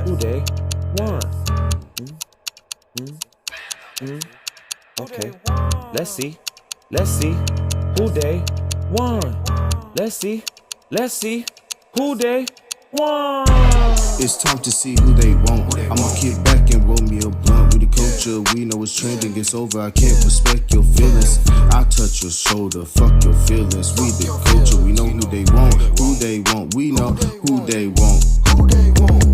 Who they want? Mm, mm, mm. Okay, let's see. Let's see who they want. Let's see. Let's see who they want. It's time to see who they want. I'ma kick back and roll me a blunt with the culture. We know it's trending. It's over. I can't respect your feelings. I touch your shoulder. Fuck your feelings. We the culture. We know who they want. Who they want. We know who they want. Who they want.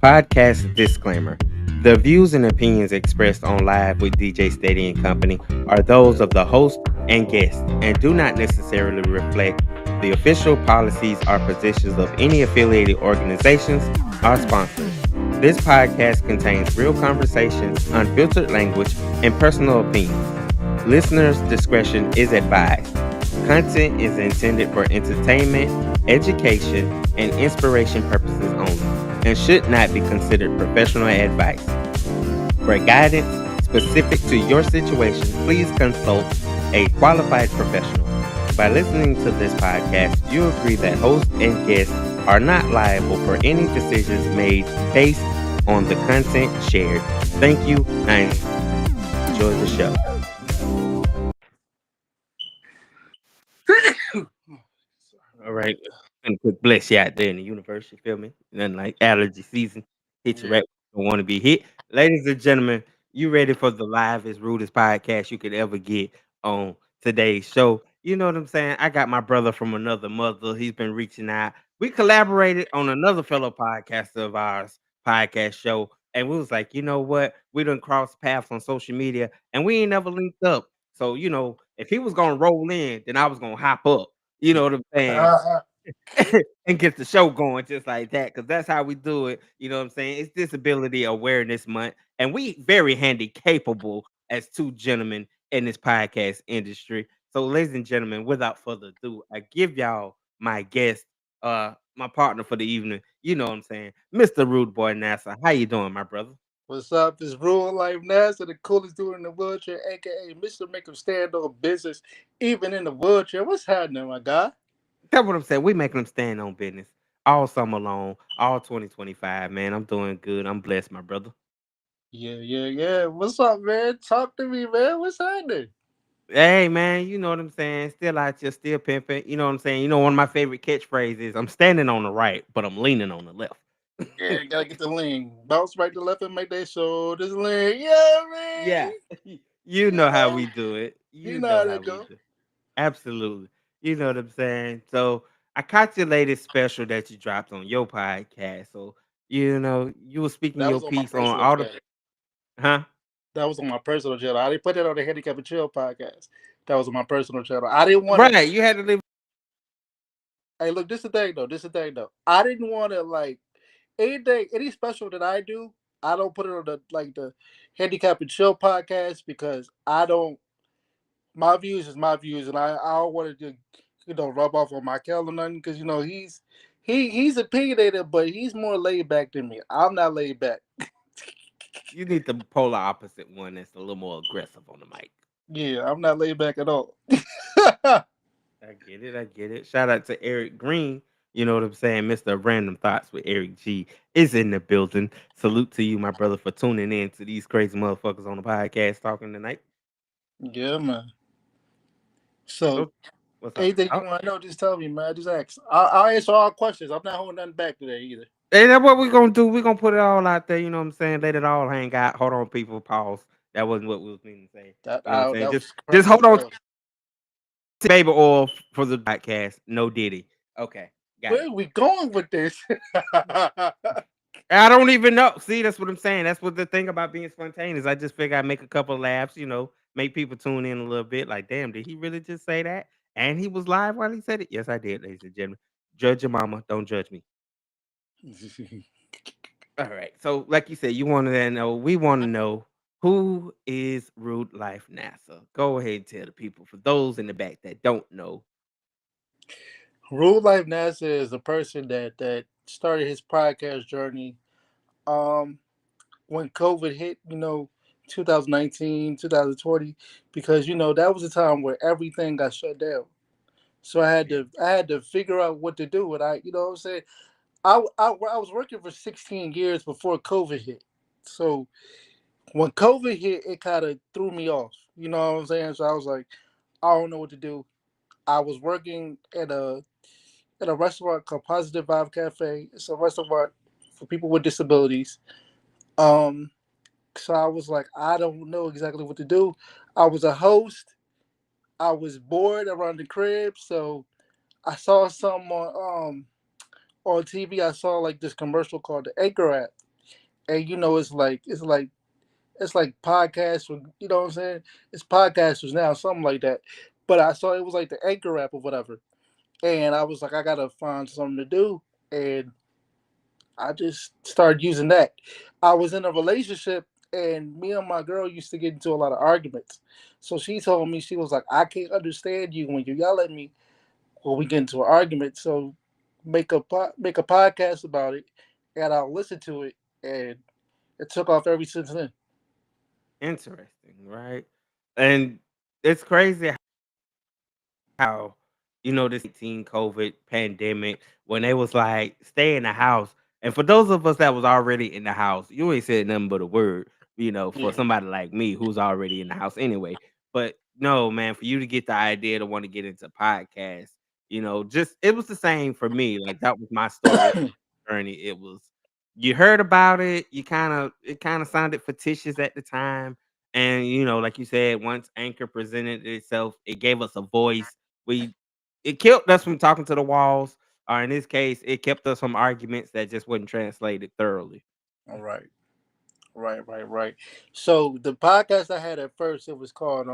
Podcast disclaimer. The views and opinions expressed on Live with DJ Steady and Company are those of the host and guests and do not necessarily reflect the official policies or positions of any affiliated organizations or sponsors. This podcast contains real conversations, unfiltered language, and personal opinions. Listeners' discretion is advised. Content is intended for entertainment, education, and inspiration purposes only, and should not be considered professional advice. For guidance specific to your situation, please consult a qualified professional. By listening to this podcast, you agree that hosts and guests are not liable for any decisions made based on the content shared. Thank you and enjoy the show. All right. And quick bless you out there in the universe. You feel me? Nothing like allergy season. Hit you Yeah. right when you don't want to be hit. Ladies and gentlemen, you ready for the livest, rudest podcast you could ever get on today's show? You know what I'm saying? I got my brother from another mother. He's been reaching out. We collaborated on another fellow podcaster of ours podcast show. And we was like, you know what? We done crossed paths on social media and we ain't never linked up. So, if he was gonna roll in, then I was gonna hop up. You know what I'm saying? And get the show going just like that, because that's how we do it. You know what I'm saying? It's Disability Awareness Month, and we very handy capable as two gentlemen in this podcast industry. So, ladies and gentlemen, without further ado, I give y'all my guest, my partner for the evening. You know what I'm saying, Mr. Rude Boy NASA. How you doing, my brother? What's up? It's RudeLife NASA, the coolest dude in the wheelchair, aka Mr. Make him stand on business, even in the wheelchair. What's happening, my guy? That's what I'm saying. We making them stand on business all summer long, all 2025. Man, I'm doing good. I'm blessed, my brother. Yeah. What's up, man? Talk to me, man. What's happening? Hey man, you know what I'm saying? Still out here, still pimping. You know what I'm saying? One of my favorite catchphrases, I'm standing on the right, but I'm leaning on the left. Yeah, gotta get the lean. Bounce right to left and make that shoulders lean. Yeah, Yeah. man. You know how Yeah. we do it. You You know know how how that we go. do. Absolutely. You know what I'm saying? So I caught your latest special that you dropped on your podcast. So, you were speaking That your was on my piece on personal all the channel. huh? That was on my personal channel. I didn't put that on the Handicap and Chill podcast. That was on my personal channel. I didn't want to. Right. You had to leave. Hey, look, this is the thing though. This is the thing though. I didn't want to like anything, any special that I do. I don't put it on the Handicap and Chill podcast because I don't. My views is my views, and I don't want to rub off on Michael or nothing because he's opinionated, but he's more laid back than me. I'm not laid back. You need the polar opposite one that's a little more aggressive on the mic. Yeah, I'm not laid back at all. I get it. I get it. Shout out to Eric Green. You know what I'm saying? Mr. Random Thoughts with Eric G is in the building. Salute to you, my brother, for tuning in to these crazy motherfuckers on the podcast talking tonight. Yeah, man. So So, what's up? anything you Oh, want to know, just tell me, man. Just ask. I'll answer all questions. I'm not holding nothing back today either. hey, that's what we're going to do. We're going to put it all out there. You know what I'm saying? Let it all hang out. Hold on, people. Pause. That wasn't what we was meaning to say. You know what I'm saying? That Just, was just crazy hold as on. hell. Baby oil for the podcast. No Diddy. Okay. Got Where it. are we going with this? I don't even know. See, that's what I'm saying. That's what the thing about being spontaneous. I just figure I make a couple of laughs, make people tune in a little bit. Like, damn, did he really just say that? And he was live while he said it. Yes, I did, ladies and gentlemen. Judge your mama. Don't judge me. All right. So, like you said, you want to know. We want to know who is Rude Life NASA. Go ahead and tell the people. For those in the back that don't know, Rule Life NASA is the person that started his podcast journey. Um, when COVID hit, 2019, 2020, because that was a time where everything got shut down. So Yeah. I had to figure out what to do, and I, what I'm saying, I was working for 16 years before COVID hit. So when COVID hit, it kind of threw me off. You know what I'm saying? So I was like, I don't know what to do. I was working at a restaurant called Positive Vibe Cafe. It's a restaurant for people with disabilities. Um, so I was like, I don't know exactly what to do. I was a host. I was bored around the crib, so I saw some on TV. I saw like this commercial called the Anchor app, and it's like podcasts for what I'm saying. It's podcasters now, something like that. But I saw it was like the Anchor app or whatever, and I was like, I gotta find something to do, and I just started using that. I was in a relationship, and me and my girl used to get into a lot of arguments. So she told me, she was like, I can't understand you when you yell at me when we get into an argument. So make a podcast about it, and I'll listen to it. And it took off ever since then. Interesting, right? And it's crazy how this 18 COVID pandemic when they was like stay in the house, and for those of us that was already in the house, you ain't said nothing but a word. For Yeah. somebody like me who's already in the house anyway. But no, man, for you to get the idea to want to get into podcasts, just it was the same for me. Like that was my story journey. It was you heard about it, it kind of sounded fictitious at the time. And like you said, once Anchor presented itself, it gave us a voice. we it kept us from talking to the walls, or in this case, it kept us from arguments that just wasn't translated thoroughly. All right. Right. So the podcast I had at first, it was called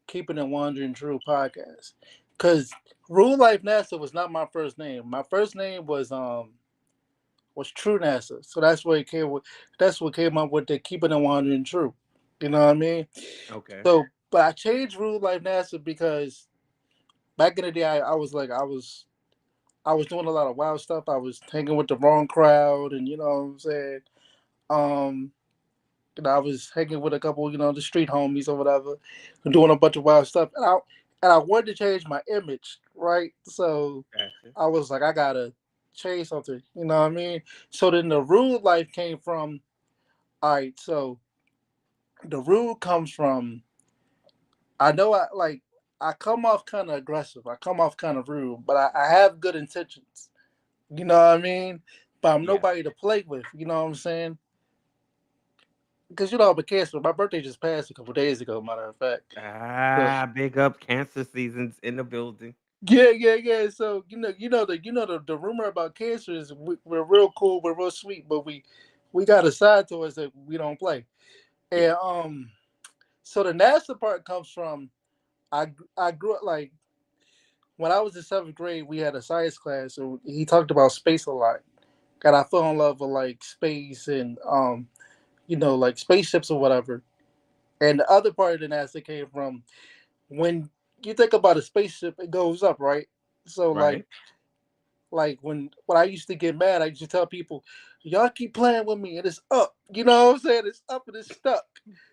Keeping It Wandering True Podcast. Cause RudeLife NASA was not my first name. My first name was True NASA. So that's what came up with the Keeping It Wandering True. You know what I mean? Okay. So but I changed RudeLife NASA because back in the day I was like I was doing a lot of wild stuff. I was hanging with the wrong crowd, and you know what I'm saying? Um I was hanging with a couple, the street homies or whatever, and doing a bunch of wild stuff. And I wanted to change my image, right? So Gotcha. I was like, I gotta change something. You know what I mean? So then the rude life came from. All right, so the rude comes from. I know I come off kind of aggressive. I come off kind of rude, but I have good intentions. You know what I mean? But I'm Yeah. nobody to play with. You know what I'm saying? Because I'm a cancer. My birthday just passed a couple days ago. Matter of fact. So Big up cancer seasons in the building. yeah. So the rumor about cancer is we're real cool, we're real sweet, but we got a side to us that we don't play. Yeah. And so the NASA part comes from I grew up like when I was in seventh grade, we had a science class, and he talked about space a lot. And I fell in love with like space and like spaceships or whatever. And the other part of the NASA came from when you think about a spaceship, it goes up, right? So Right. like when I used to get mad, I used to tell people, "Y'all keep playing with me, and it's up." You know what I'm saying? It's up and it's stuck.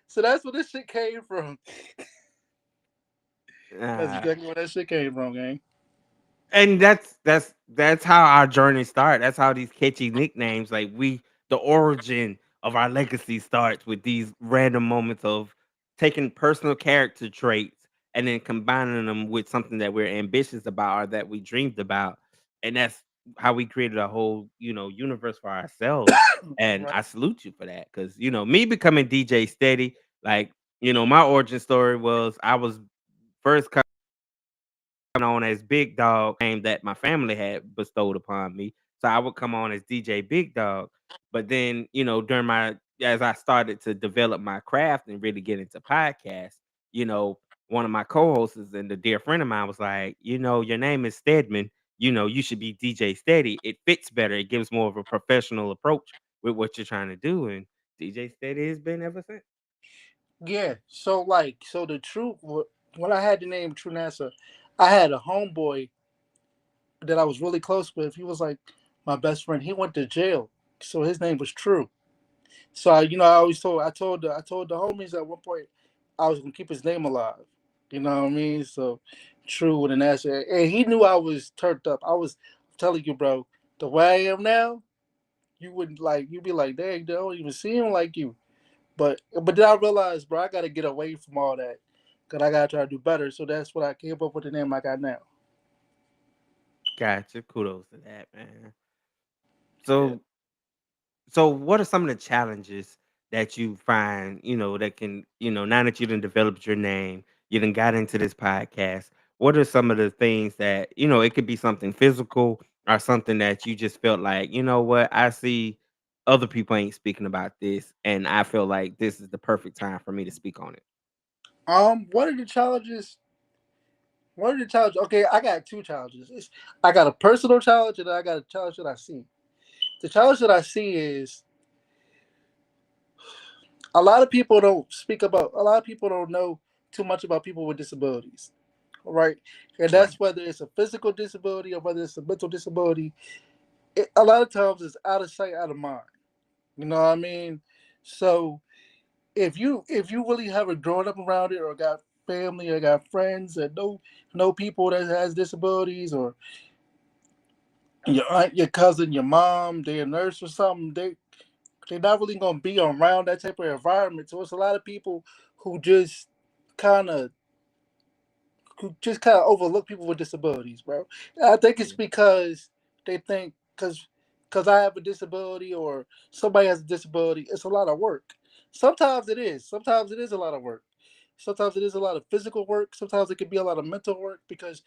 So that's where this shit came from. That's Uh, exactly where that shit came from, gang. and that's how our journey starts. That's how these catchy nicknames, like the origin of our legacy starts with these random moments of taking personal character traits and then combining them with something that we're ambitious about or that we dreamed about. And that's how we created a whole, universe for ourselves. And Right. I salute you for that. Cause me becoming DJ Steady, like, my origin story was I was first on as Big Dog, name that my family had bestowed upon me. So I would come on as DJ Big Dog. But then, during my as I started to develop my craft and really get into podcasts, one of my co-hosts and a dear friend of mine was like, your name is Stedman. You should be DJ Steady. It fits better. It gives more of a professional approach with what you're trying to do. And DJ Steady has been ever since. Yeah. So the truth, when I had the name True NASA, I had a homeboy that I was really close with. He was like my best friend. He went to jail, so his name was True. So I always I told the homies at one point I was gonna keep his name alive. You know what I mean? So true with an ass, and he knew I was turned up. I was telling you, bro, the way I am now, you wouldn't like. You'd be like, dang, they don't even see him like you. But then I realized, bro, I gotta get away from all that, cause I gotta try to do better. So that's what I came up with the name I got now. Gotcha. Kudos to that, man. Yeah. So So, what are some of the challenges that you find, that can, now that you done developed your name, you done got into this podcast, what are some of the things that, it could be something physical or something that you just felt like, you know what, I see other people ain't speaking about this, and I feel like this is the perfect time for me to speak on it. What are the challenges? What are the challenges? Okay, I got two challenges. I got a personal challenge and I got a challenge that I see. The challenge that I see is a lot of people don't speak about. A lot of people don't know too much about people with disabilities. Right, and Right. that's whether it's a physical disability or whether it's a mental disability. A lot of times it's out of sight, out of mind. You know what I mean? So if you really haven't grown up around it or got family or got friends that know people that has disabilities, or your aunt, your cousin, your mom, they're a nurse or something, they're not really gonna be around that type of environment. So it's a lot of people who just kind of overlook people with disabilities, bro. And I think it's Yeah. because they think because I have a disability or somebody has a disability, it's a lot of work. Sometimes it is. Sometimes it is a lot of work. Sometimes it is a lot of physical work. Sometimes it can be a lot of mental work because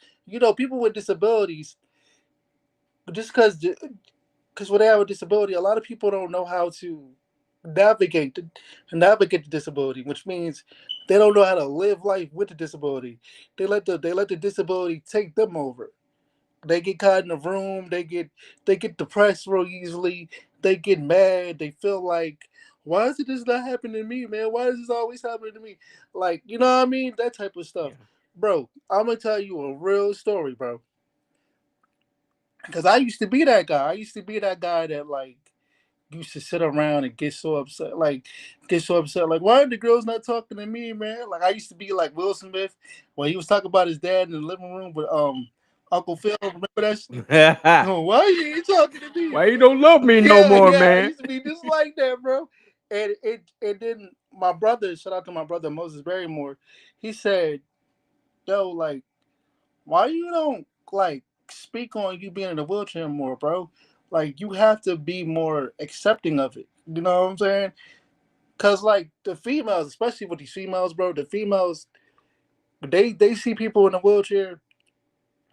people with disabilities, just because when they have a disability, a lot of people don't know how to navigate the, navigate the disability, which means they don't know how to live life with the disability. They let the disability take them over. They get caught in a room. They get depressed real easily. They get mad. They feel like, why is it this not happening to me, man? Why is this always happening to me? Like, you know what I mean? That type of stuff, Yeah. bro. I'm gonna tell you a real story, bro. Because I used to be that guy. I used to be that guy that like used to sit around and get so upset, like why are the girls not talking to me, man? Like I used to be like Will Smith when he was talking about his dad in the living room with Uncle Phil. Remember that? Oh, why you ain't talking to me? Why you don't love me no Yeah, more, yeah. I man? used to be just like that, bro. And then my brother, shout out to my brother Moses Barrymore, he said, "Yo, like, why you don't like speak on you being in a wheelchair more, bro? Like, you have to be more accepting of it. You know what I'm saying? Cause like the females, especially with these females, bro, the females they see people in a wheelchair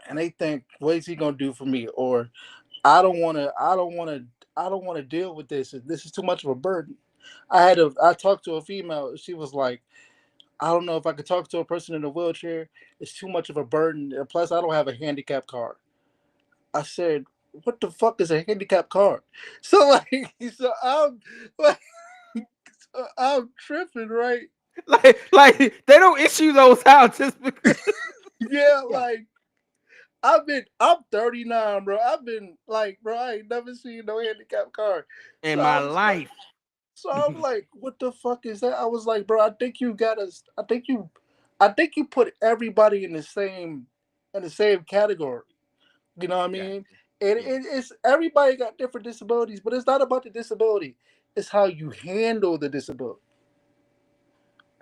and they think, what is he gonna do for me? Or I don't wanna deal with this. This is too much of a burden. I talked to a female. She was like, I don't know if I could talk to a person in a wheelchair. It's too much of a burden. And plus, I don't have a handicap card. I said, what the fuck is a handicap card? So like, so like, I'm tripping, right? Like they don't issue those out just because. Yeah, Yeah. like I'm 39, bro. I've been like, bro, I ain't never seen no handicap card. In So I my was like, life. so I'm like, what the fuck is that? I was like, bro, I think you got us. I think you put everybody in the same category. You know what I Gotcha. mean? And Yeah. it's everybody got different disabilities, but it's not about the disability. It's how you handle the disability.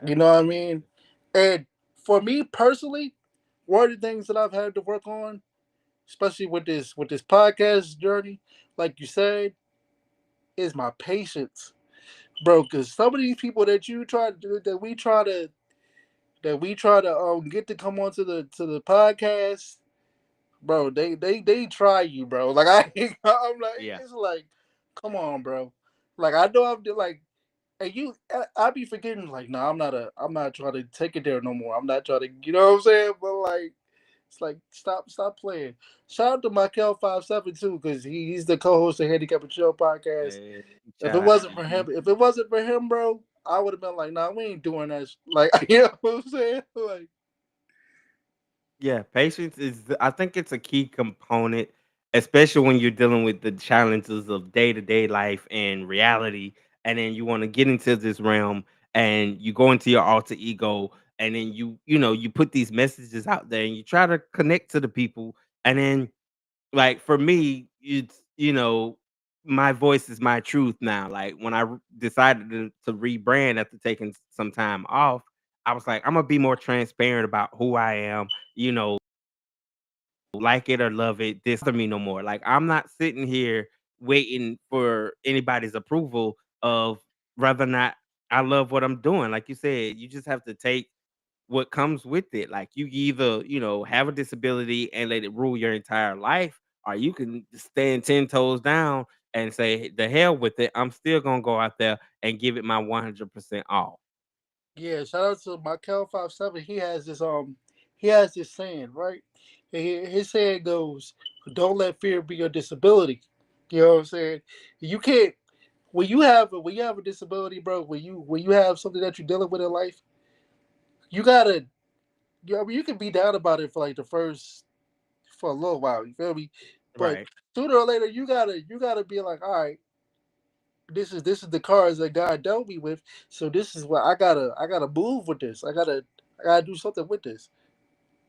You know what I Absolutely. mean? And for me personally, one of the things that I've had to work on, especially with this podcast journey, like you said, is my patience, bro. Because some of these people that you try to do, that we try to get to come onto the podcast, bro. They try you, bro. Like I'm like Yeah. it's like, come on, bro. Like I know I'm like, and I be forgetting like, no, I'm not trying to take it there no more. I'm not trying to, you know what I'm saying? But like, it's like stop playing. Shout out to Michael 57 too, because he's the co-host of Handicap and Chill podcast. Hey, If shout it out wasn't to for you. him, bro, I would have been like, nah, we ain't doing that. Like, you know what I'm saying? Like, Yeah, patience is I think it's a key component, especially when you're dealing with the challenges of day-to-day life and reality. and then you want to get into this realm, and you go into your alter ego, and then you put these messages out there, and you try to connect to the people, and then like for me, it's my voice is my truth now. Like when decided to rebrand after taking some time off, I was like, I'm gonna be more transparent about who I am. Like it or love it, this to me no more. Like I'm not sitting here waiting for anybody's approval of whether or not I love what I'm doing. Like you said, you just have to take what comes with it. Like you either, have a disability and let it rule your entire life, or you can stand 10 toes down and say, the hell with it. I'm still gonna go out there and give it my 100% all. Yeah, shout out to my Cal 57. He has this saying, right? His saying goes, "Don't let fear be your disability." You know what I'm saying? You can't when you have a disability, bro. When you have something that you're dealing with in life, you gotta. I mean, you can be down about it for like the first for a little while. You feel me? But Right. sooner or later, you gotta be like, all right, this is the cards that God dealt me with. So this is what I gotta move with this. I gotta do something with this.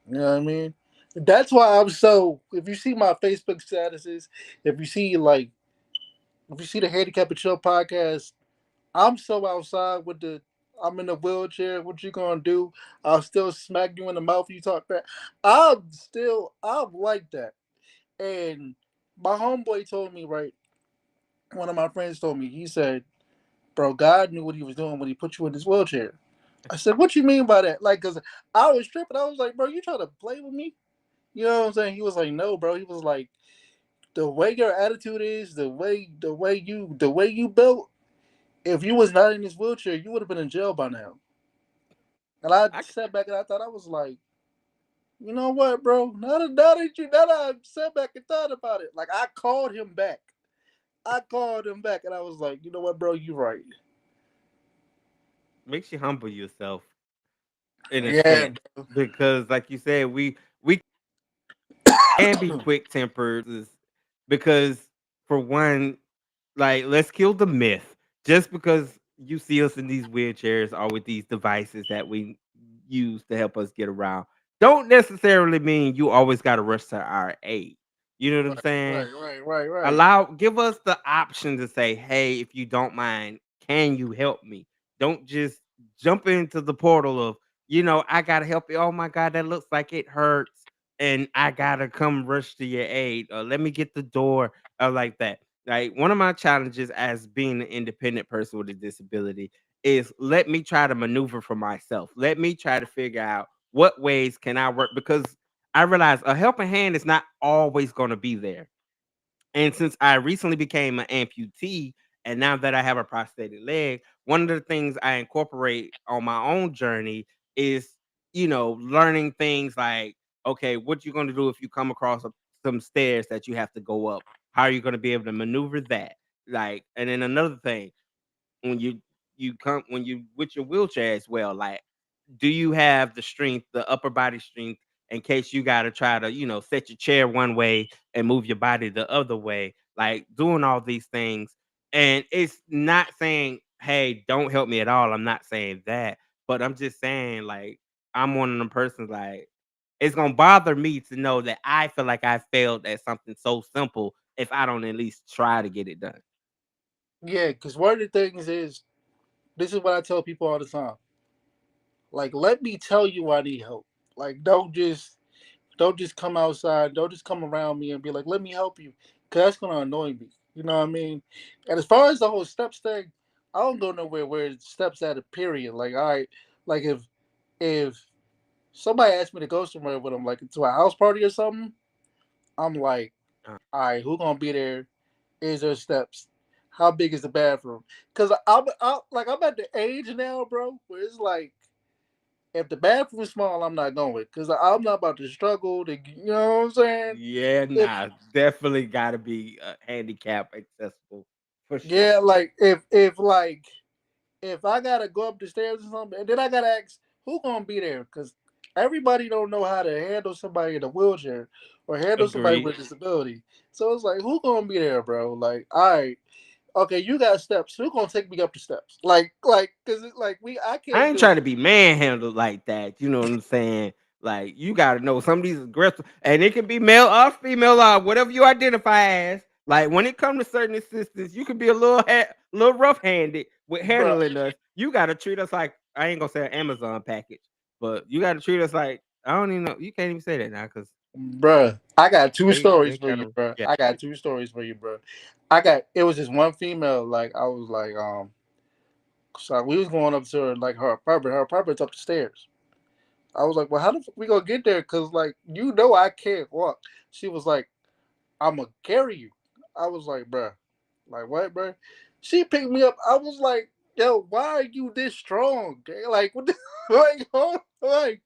You know what I mean? That's why I'm so. If you see my Facebook statuses, if you see like if you see the Handicap and Chill podcast, I'm so outside with the. I'm in the wheelchair. What you gonna do? I'll still smack you in the mouth. You talk back. I'm like that. And my homeboy told me, right. One of my friends told me. He said, "Bro, God knew what He was doing when He put you in this wheelchair." I said, "What you mean by that?" Like, cause I was tripping. I was like, "Bro, you trying to play with me?" You know what I'm saying? He was like, "No, bro." He was like, "The way your attitude is, the way you built. If you was not in this wheelchair, you would have been in jail by now." And I I sat back and I thought I was like, you know what, bro? Now that I sat back and thought about it, like I called him back. I called him back, and I was like, you know what, bro? You right. Makes you humble yourself in a Yeah, sense, because like you said, we can be quick tempered, because for one, like, let's kill the myth. Just because you see us in these wheelchairs or with these devices that we use to help us get around, don't necessarily mean you always got to rush to our aid. You know what I'm right, saying? right, right, right, right. Give us the option to say, hey, if you don't mind, can you help me? Don't just jump into the portal of, I gotta help you. Oh my God, that looks like it hurts, and I gotta come rush to your aid, or let me get the door, or like that. Like one of my challenges as being an independent person with a disability is, let me try to maneuver for myself. Let me try to figure out what ways can I work, because I realize a helping hand is not always going to be there. And since I recently became an amputee, and now that I have a prosthetic leg, one of the things I incorporate on my own journey is, learning things like, okay, what you're going to do if you come across some stairs that you have to go up? How are you going to be able to maneuver that? Like, and then another thing, when when you with your wheelchair as well, like, do you have the strength, the upper body strength, in case you got to try to, set your chair one way and move your body the other way, like doing all these things. And it's not saying, hey, don't help me at all. I'm not saying that, but I'm just saying, like, I'm one of them persons, like, it's gonna bother me to know that I feel like I failed at something so simple if I don't at least try to get it done. Yeah, because one of the things is this is what I tell people all the time. Like, let me tell you I need help. Like, don't just come outside. Don't just come around me and be like, "Let me help you," because that's gonna annoy me. You know what I mean? And as far as the whole steps thing, I don't go nowhere where it steps at a period. Like, all right, like if somebody asks me to go somewhere with them, like to a house party or something, I'm like, Uh, all right, who gonna be there? Is there steps? How big is the bathroom? Because I'm at the age now, bro, where it's like if the bathroom's small, I'm not going because I'm not about to struggle to, you know what I'm saying? yeah, If nah, definitely got to be handicap accessible for sure. yeah, like if I gotta go up the stairs or something, and then I gotta ask who gonna be there because everybody don't know how to handle somebody in a wheelchair or handle somebody Agreed. with a disability. So it's like who gonna be there, bro? Like, all right, okay, you got steps. Who's gonna take me up the steps? Cause like I I can't ain't do trying it, to be manhandled like that. You know what I'm saying? Like you got to know some of these aggressive, and it can be male or female or whatever you identify as. Like when it comes to certain assistants, you can be a little rough handed with bro. handling us. You got to treat us like I ain't gonna say an Amazon package, but you got to treat us like I don't even know. You can't even say that now because Bruh, I got two they stories for you, kind of bruh. yeah. I got two stories for you, bruh. I got it was just one female. Like I was like, so we was going up to her like her apartment. Her apartment's up the stairs. I was like, well, how the fuck we gonna get there? Cause like I can't walk. She was like, I'm gonna carry you. I was like, bruh, like what, bruh? She picked me up. I was like, yo, why are you this strong? Like what? Like, like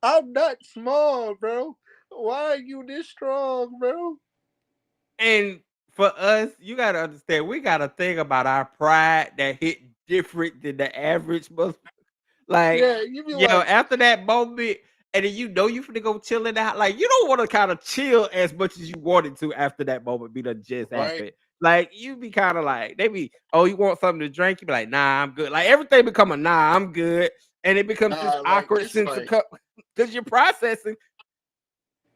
I'm not small, bro. Why are you this strong, bro? And for us, you gotta understand, we got a thing about our pride that hit different than the average Muslim. Like, Yeah, you be yo, like, after that moment, and then you know you finna go chill it out. Like, you don't want to kind of chill as much as you wanted to after that moment be done just right? happened. Like, you be kind of like, they be, oh, you want something to drink? You be like, nah, I'm good. Like everything become a nah, I'm good, and it becomes this Nah, like awkward it's sense of like, because you're processing.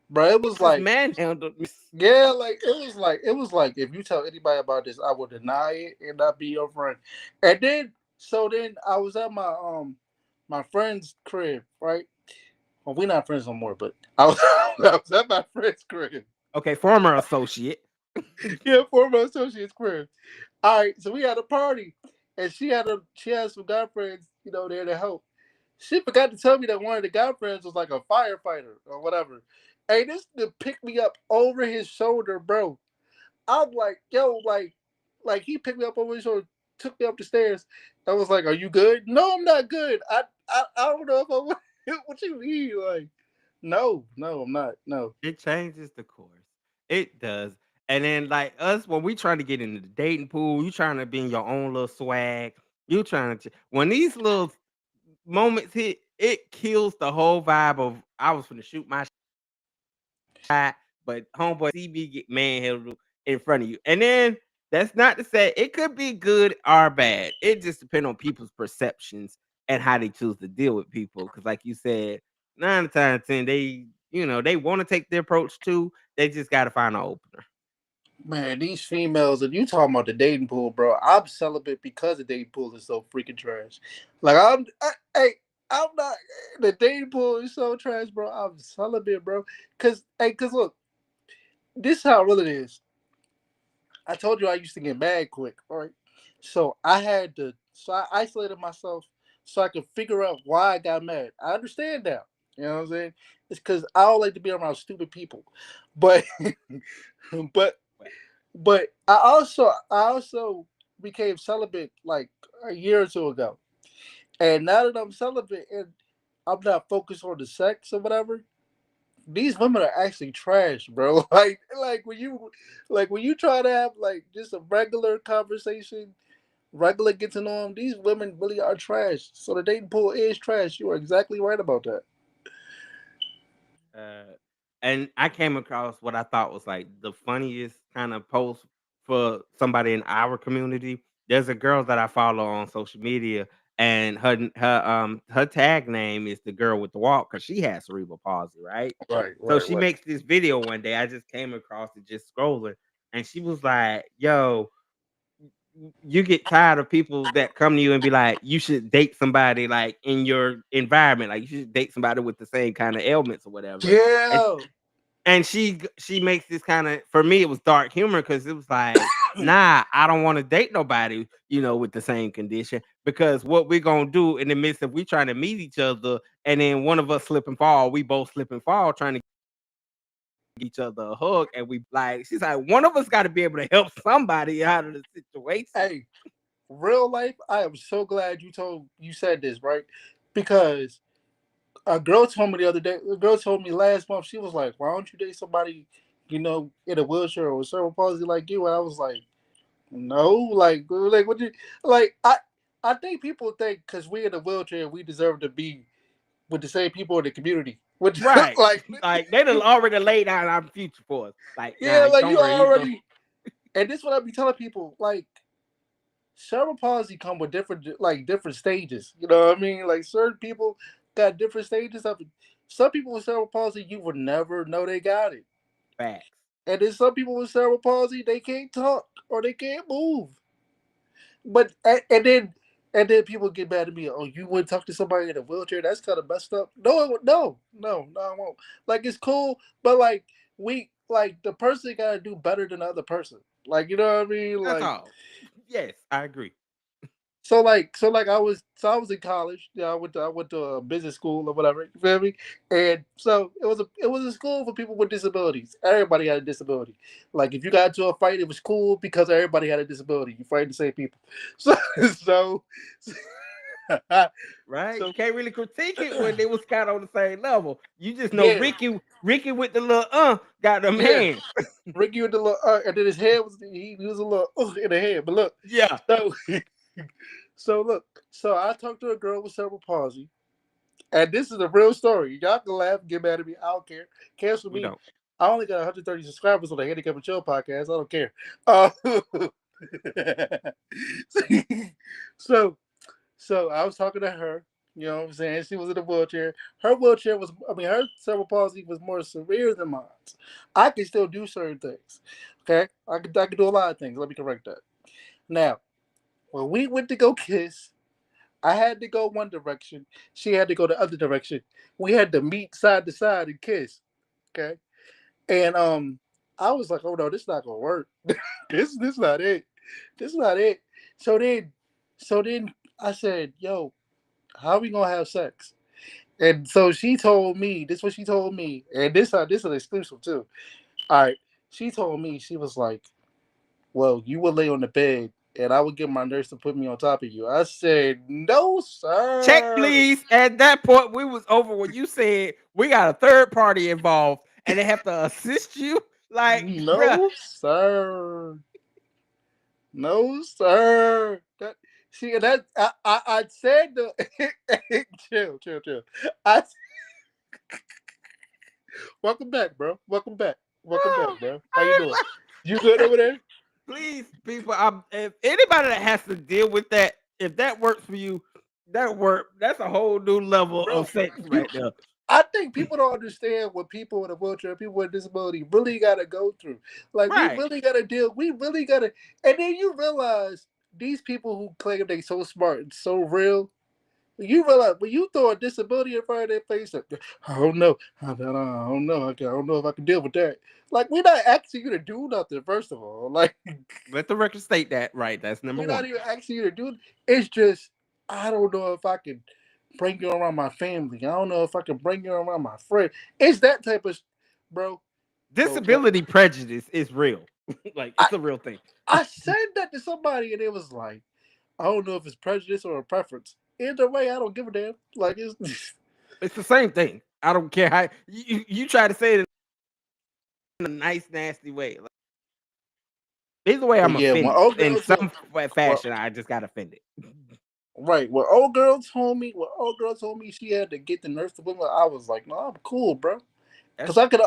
bro, it was Just like, manhandled me. yeah, like it was like if you tell anybody about this, I would deny it and not be your friend. And then, so then I was at my friend's crib, right? Well, we're not friends no more, but I was I was at my friend's crib. Okay, former associate. Yeah, former associate's crib. All right, so we had a party, and she had some guy friends, there to help. She forgot to tell me that one of the guy friends was like a firefighter or whatever. Hey, this nigga picked me up over his shoulder, bro. I'm like, yo, like he picked me up over his shoulder, took me up the stairs. I was like, "Are you good?" No, I'm not good. I don't know if I'm. What you mean? Like, no, I'm not. No. It changes the course. It does. And then like us, when we trying to get into the dating pool, you trying to be in your own little swag. You trying to when these little moments hit, it kills the whole vibe of I was finna shoot my shot, but homeboy see me get manhandled in front of you. And then that's not to say it could be good or bad. It just depends on people's perceptions and how they choose to deal with people. Cause like you said, 9 times 10, they want to take the approach too. They just gotta find an opener. Man, these females, and you talking about the dating pool, bro. I'm celibate because the dating pool is so freaking trash. Like hey, I'm not. The dating pool is so trash, bro. I'm celibate, bro. Cause look, this is how real it is. I told you I used to get mad quick, all right? So I isolated myself so I could figure out why I got mad. I understand now. You know what I'm saying? It's because I don't like to be around stupid people. But, but, but I also became celibate like a year or two ago. And now that I'm celibate and I'm not focused on the sex or whatever, these women are actually trash, bro. Like when you try to have like just a regular conversation, regular get to know them, these women really are trash. So the dating pool is trash. You are exactly right about that. Uh, and I came across what I thought was like the funniest kind of post for somebody in our community. There's a girl that I follow on social media, and her tag name is the girl with the walk because she has cerebral palsy, right? Right, So right, she right. makes this video one day. I just came across it just scrolling, and she was like, "Yo, you get tired of people that come to you and be like, you should date somebody like in your environment, like you should date somebody with the same kind of ailments or whatever." And Yeah. she makes this kind of for me, it was dark humor because it was like, nah, I don't want to date nobody, with the same condition because what we're gonna do in the midst of we trying to meet each other and then one of us slip and fall, we both slip and fall trying to give each other a hug and we like she's like, one of us got to be able to help somebody out of the situation. Hey, real life, I am so glad you said this, right? Because a girl told me the other day, a girl told me last month, she was like, why don't you date somebody, in a wheelchair or cerebral palsy like you? And I was like, no, like what you like? I think people think because we're in a wheelchair, we deserve to be with the same people in the community. Which Right. like Like they done already laid out our future for us. Like, yeah, nah, like don't you worry, he's gonna already. And this is what I be telling people. Like cerebral palsy come with different stages. You know what I mean? Like certain people got different stages of it. Some people with cerebral palsy, you would never know they got it. Facts. And then some people with cerebral palsy, they can't talk or they can't move. But and then people get mad at me. Oh, you wouldn't talk to somebody in a wheelchair? That's kind of messed up. No, I won't. Like it's cool, but like the person got to do better than the other person. Like you know what I mean? That's Like all. Yes, I agree. so I was in college. Yeah, I went to a business school or whatever. You feel me? And so it was a school for people with disabilities. Everybody had a disability. Like if you got into a fight, it was cool because everybody had a disability. You fight the same people. So so Right? You so can't really critique it when they was kind of on the same level. You just know yeah, Ricky with the little got them yeah. hands. Ricky with the little and then his head he was a little in the head. But look, Yeah, so so I talked to a girl with cerebral palsy. And this is a real story. Y'all can laugh, get mad at me. I don't care. Cancel we me. don't. I only got 130 subscribers on the Handicap and Chill podcast. I don't care. Uh, so, so I was talking to her. You know what I'm saying? She was in a wheelchair. Her wheelchair her cerebral palsy was more severe than mine. I can still do certain things. Okay? I can do a lot of things. Let me correct that. Now, when we went to go kiss, I had to go one direction. She had to go the other direction. We had to meet side to side and kiss. Okay. And I was like, oh no, this not gonna work. This not it. This not it. So then so then I said, yo, how we gonna have sex? And so she told me, this is what she told me, and this is an exclusive too. All right. She told me, she was like, well, you would lay on the bed and I would get my nurse to put me on top of you. I said, no, Check, sir. please. At that point, we was over when you said we got a third party involved and they have to assist you. Like, bruh, No, sir. No, sir. I said the chill. I welcome back, bro. Welcome back, bro. How you doing? You good over there? please, people. If anybody that has to deal with that, if that works for you, that work. That's a whole new level Bro, of sex you right there. I think people don't understand what people with a wheelchair, people with disability really gotta go through. Like Right. we really gotta and then you realize these people who claim they so smart and so real, you realize when you throw a disability in front of their face, like, I don't know. I don't know. I don't know if I can deal with that. Like we're not asking you to do nothing, first of all. Like Let the record state that. Right. That's number we're one. not even asking you to do it. It's just I don't know if I can bring you around my family. I don't know if I can bring you around my friend. It's that type of bro. Bro, Disability prejudice is real. Like, I it's a real thing. I said that to somebody and it was like, I don't know if it's prejudice or a preference. Either way, I don't give a damn. Like it's It's the same thing. I don't care how you try to say it in a nice, nasty way. Like, either way, but I'm yeah, when offended old in girls look some well fashion. I just got offended. right, when old girl told me she had to get the nurse to put me, I was like, no, I'm cool, bro. That's Cause I could,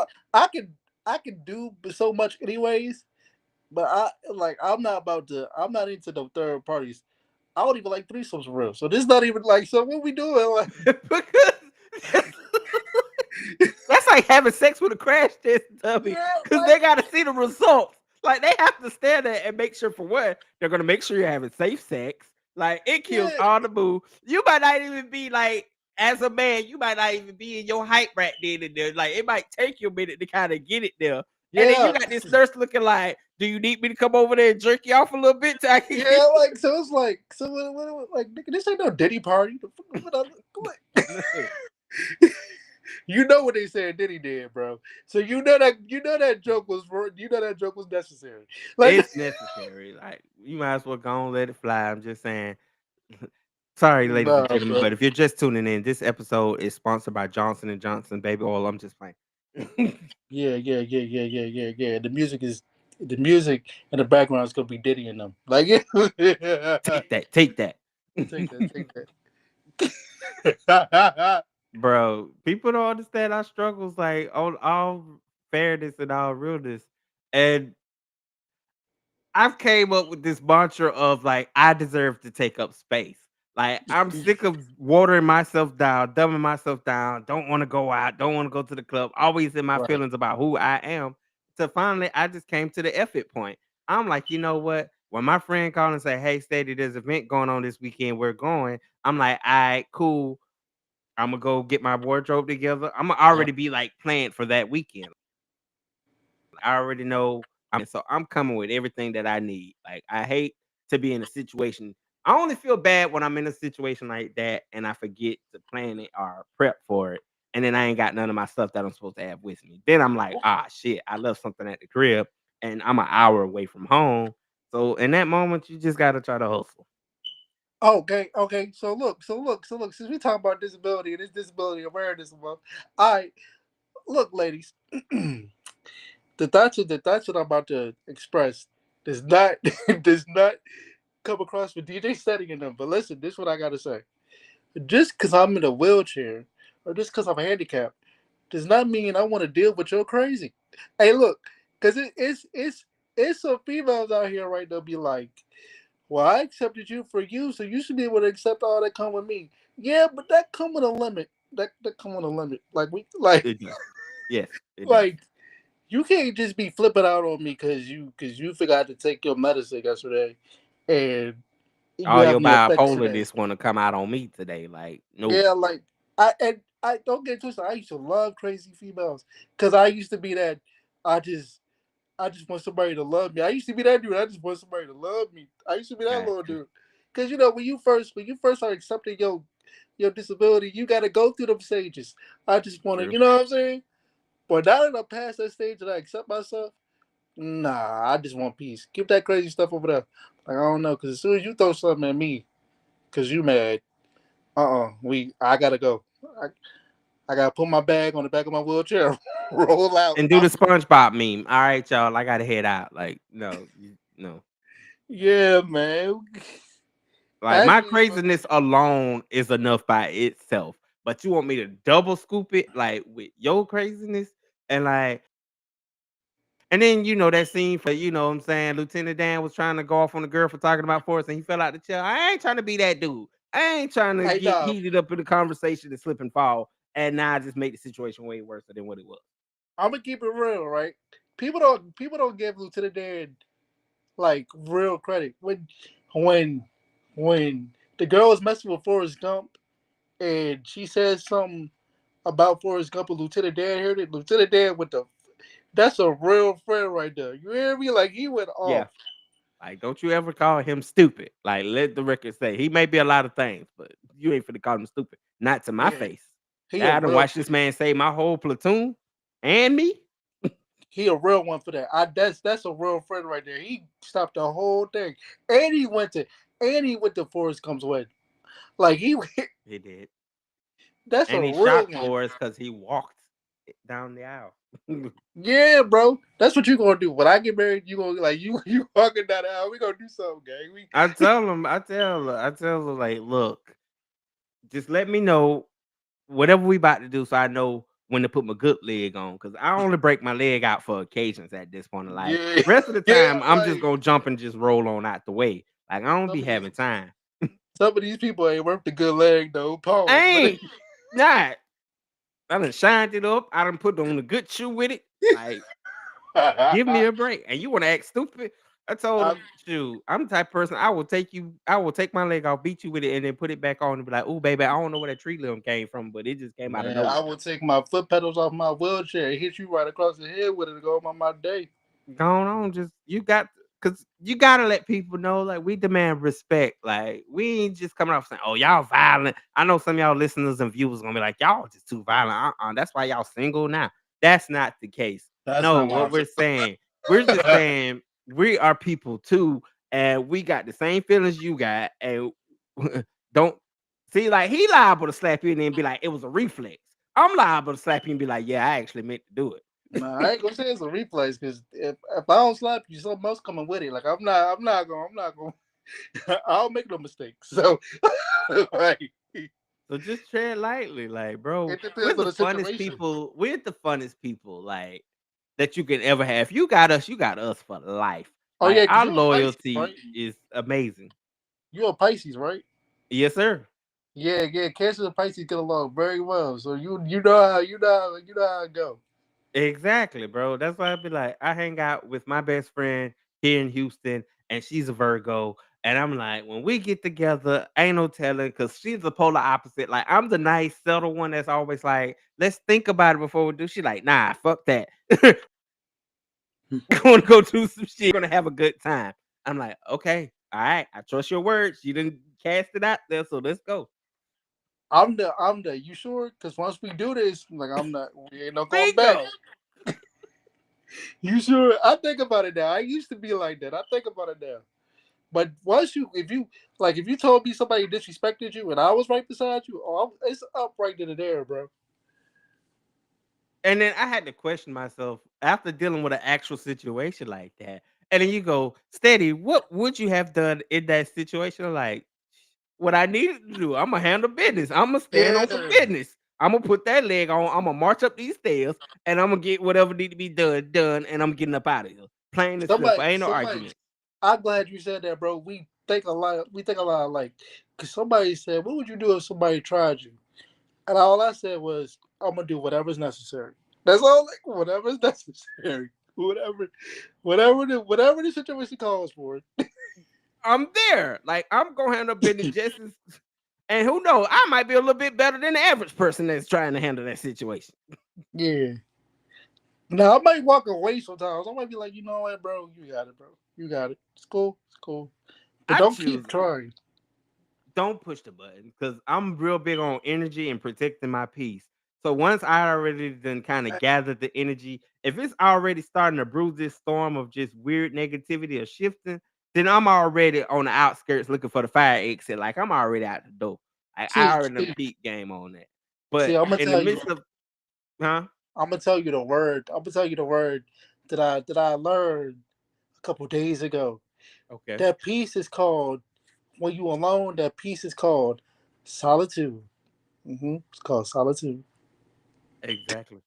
I could do so much anyways. But I'm not into the third parties. I don't even like threesomes for real. So this is not even like, so what we doing? Like, because that's like having sex with a crash test dummy yeah, because like, they got to see the results. Like they have to stand there and make sure for what they're gonna make sure you're having safe sex. Like it kills yeah, all the boo. You might not even be like as a man, you might not even be in your height right then and there. Like it might take you a minute to kind of get it there. And then you yeah, got this nurse looking like, do you need me to come over there and jerk you off a little bit till I can yeah. Like, so it's like, so like, nigga, this ain't no Diddy party. Look, You know what they said Diddy did, bro. So you know that joke was necessary. Like, it's necessary. Like you might as well go and let it fly. I'm just saying. Sorry, ladies nah, and gentlemen, bro. but if you're just tuning in, this episode is sponsored by Johnson and Johnson Baby Oil. I'm just playing. Yeah. The music in the background is gonna be Diddy and them. Like, take Take that, take that. that. Bro, people don't understand our struggles, like, all fairness and all realness. And, I've came up with this mantra of like I deserve to take up space. Like I'm sick of watering myself down, dumbing myself down. Don't want to go out. Don't want to go to the club. Always in my Right. feelings about who I am. So finally, I just came to the effort point. I'm like, you know what? When my friend called and said, "Hey, Steady, there's an event going on this weekend. We're going." I'm like, "All right, cool. I'm gonna go get my wardrobe together. I'm gonna Yeah. already be like planned for that weekend. I already know so I'm coming with everything that I need. Like I hate to be in a situation. I only feel bad when I'm in a situation like that and I forget to plan it or prep for it. And then I ain't got none of my stuff that I'm supposed to have with me. Then I'm like, ah shit, I left something at the crib and I'm an hour away from home. So in that moment, you just gotta try to hustle. Okay, okay. So look. Since we talk about disability and this disability awareness month, I look, ladies. The thoughts that I'm about to express does not does not come across with DJ setting in them. But listen, this is what I gotta say. Just because I'm in a wheelchair or just because I'm handicapped does not mean I want to deal with your crazy. Hey, look, because it's some females out here right now be like, well, I accepted you for you, so you should be able to accept all that come with me. Yeah, but that come with a limit. That come with a limit. Like we like It does. Yes, it does. like you can't just be flipping out on me because you forgot to take your medicine yesterday, and you All have your any effects today. bipolarness want to come out on me today. Like, nope. Yeah, like I don't get twisted. I used to love crazy females because I used to be that. I just I just want somebody to love me. I used to be that dude. I just want somebody to love me. I used to be that little Gotcha. dude. Because when you first start accepting your disability, you got to go through them stages. I just want to, True. you know what I'm saying? But now that I'm past that stage and I accept myself, nah, I just want peace. Keep that crazy stuff over there. Like I don't know, because as soon as you throw something at me, because you mad, I gotta go. I gotta put my bag on the back of my wheelchair, roll out. And do the SpongeBob meme. All right, y'all. I gotta head out. Like, no, no. Yeah, man. Like my Actually, craziness alone is enough by itself. But you want me to double scoop it like with your craziness and like and then that scene for what I'm saying Lieutenant Dan was trying to go off on the girl for talking about force and he fell out the chair. I ain't trying to be that dude. I ain't trying to hey, get dog. heated up in the conversation and slip and fall and now I just make the situation way worse than what it was. I'm gonna keep it real, right? People don't give Lieutenant Dan like real credit when when the girl was messing with Forrest Gump and she says something about Forrest Gump and Lieutenant Dan heard it. Lieutenant Dan with the that's a real friend right there. You hear me? Like he went Yeah. off. Like, don't you ever call him stupid. Like, let the record say he may be a lot of things, but you ain't finna call him stupid. Not to my Yeah, face. he a I done real watched this man save my whole platoon and me. he a real one for that. That's a real friend right there. He stopped the whole thing, and he went to Forrest Gump's wedding. Like he, He did. that's a And he real shot one. for us because he walked down the aisle. Yeah, bro. That's what you gonna do. When I get married, you gonna like you walking down the aisle. We gonna do something, gang. We I tell her, like, look, just let me know whatever we about to do so I know when to put my good leg on. Cause I only break my leg out for occasions at this point in life. yeah Rest of the yeah time, I'm just like gonna jump and just roll on out the way. Like I don't be some of these having time. some of these people ain't worth the good leg though. I Pause, but ain't not. I done shined it up. I done put on a good shoe with it. Like, give me a break. And you want to act stupid? I told I, him, shoot, I'm the type of person I will take my leg off, beat you with it, and then put it back on and be like, oh baby, I don't know where that tree limb came from, but it just came out of man, I nowhere. will take my foot pedals off my wheelchair and hit you right across the head with it to go on my day. Going on, just you got because you gotta let people know, like we demand respect. Like we ain't just coming off saying, "Oh, y'all violent." I know some of y'all listeners and viewers gonna be like, "Y'all just too violent." That's why y'all single now. That's not the case. That's No, not why what I'm saying. we're just saying we are people too, and we got the same feelings you got, and don't see like he liable to slap you and then be like, "It was a reflex." I'm liable to slap you and be like, "Yeah, I actually meant to do it." Nah, I ain't gonna say it's a replays because if I don't slap you, something else coming with it. Like I'm not going. I'll make no mistakes. So, like, So just tread lightly, like, bro, it depends on the situation. We're the funnest people, like, that you can ever have. You got us for life. Oh Like yeah, cause our you a Pisces, right? loyalty is amazing. You a Pisces, right? Yes, sir. Yeah, yeah. Cancer and Pisces get along very well. So you know how you know how it go. Exactly, bro. That's why I'd be like, I hang out with my best friend here in Houston, and she's a Virgo. And I'm like, when we get together, ain't no telling, because she's the polar opposite. Like, I'm the nice, subtle one that's always like, let's think about it before we do. She like, nah, fuck that. Gonna go do some shit. Gonna have a good time. I'm like, okay, all right. I trust your words. You didn't cast it out there, so let's go. I'm the. You sure? Cause once we do this, like I'm not. We ain't no going back. Bingo. You sure? I think about it now. I used to be like that. I think about it now. But once if you told me somebody disrespected you and I was right beside you, it's up right in the air, bro. And then I had to question myself after dealing with an actual situation like that. And then you go, steady, what would you have done in that situation? Like, what I needed to do, I'm gonna handle business. I'm gonna stand on the Yeah. business. I'm gonna put that leg on. I'm gonna march up these stairs, and I'm gonna get whatever need to be done, and I'm getting up out of here. Plain and simple. Ain't no Somebody. argument. I'm glad you said that, bro. We think a lot. We think a lot like, cause somebody said, "What would you do if somebody tried you?" And all I said was, "I'm gonna do whatever's necessary." That's all. Like whatever's necessary. Whatever the situation calls for. I'm there. Like I'm gonna handle business just as, and who knows, I might be a little bit better than the average person that's trying to handle that situation. Yeah. Now I might walk away sometimes. I might be like, you know what, bro, you got it, bro. You got it. It's cool. It's cool. But I don't keep choose trying. don't push the button because I'm real big on energy and protecting my peace. So once I already done kind of gathered the energy, if it's already starting to brew this storm of just weird negativity or shifting, then I'm already on the outskirts looking for the fire exit. Like I'm already out the door. I See, already done see, peak game on that. see, But I'm gonna in the tell you. midst of, huh? I'm gonna tell you the word. I'm gonna tell you the word that I learned a couple days ago. Okay, That piece is called when you alone. That piece is called solitude. It's called solitude. exactly.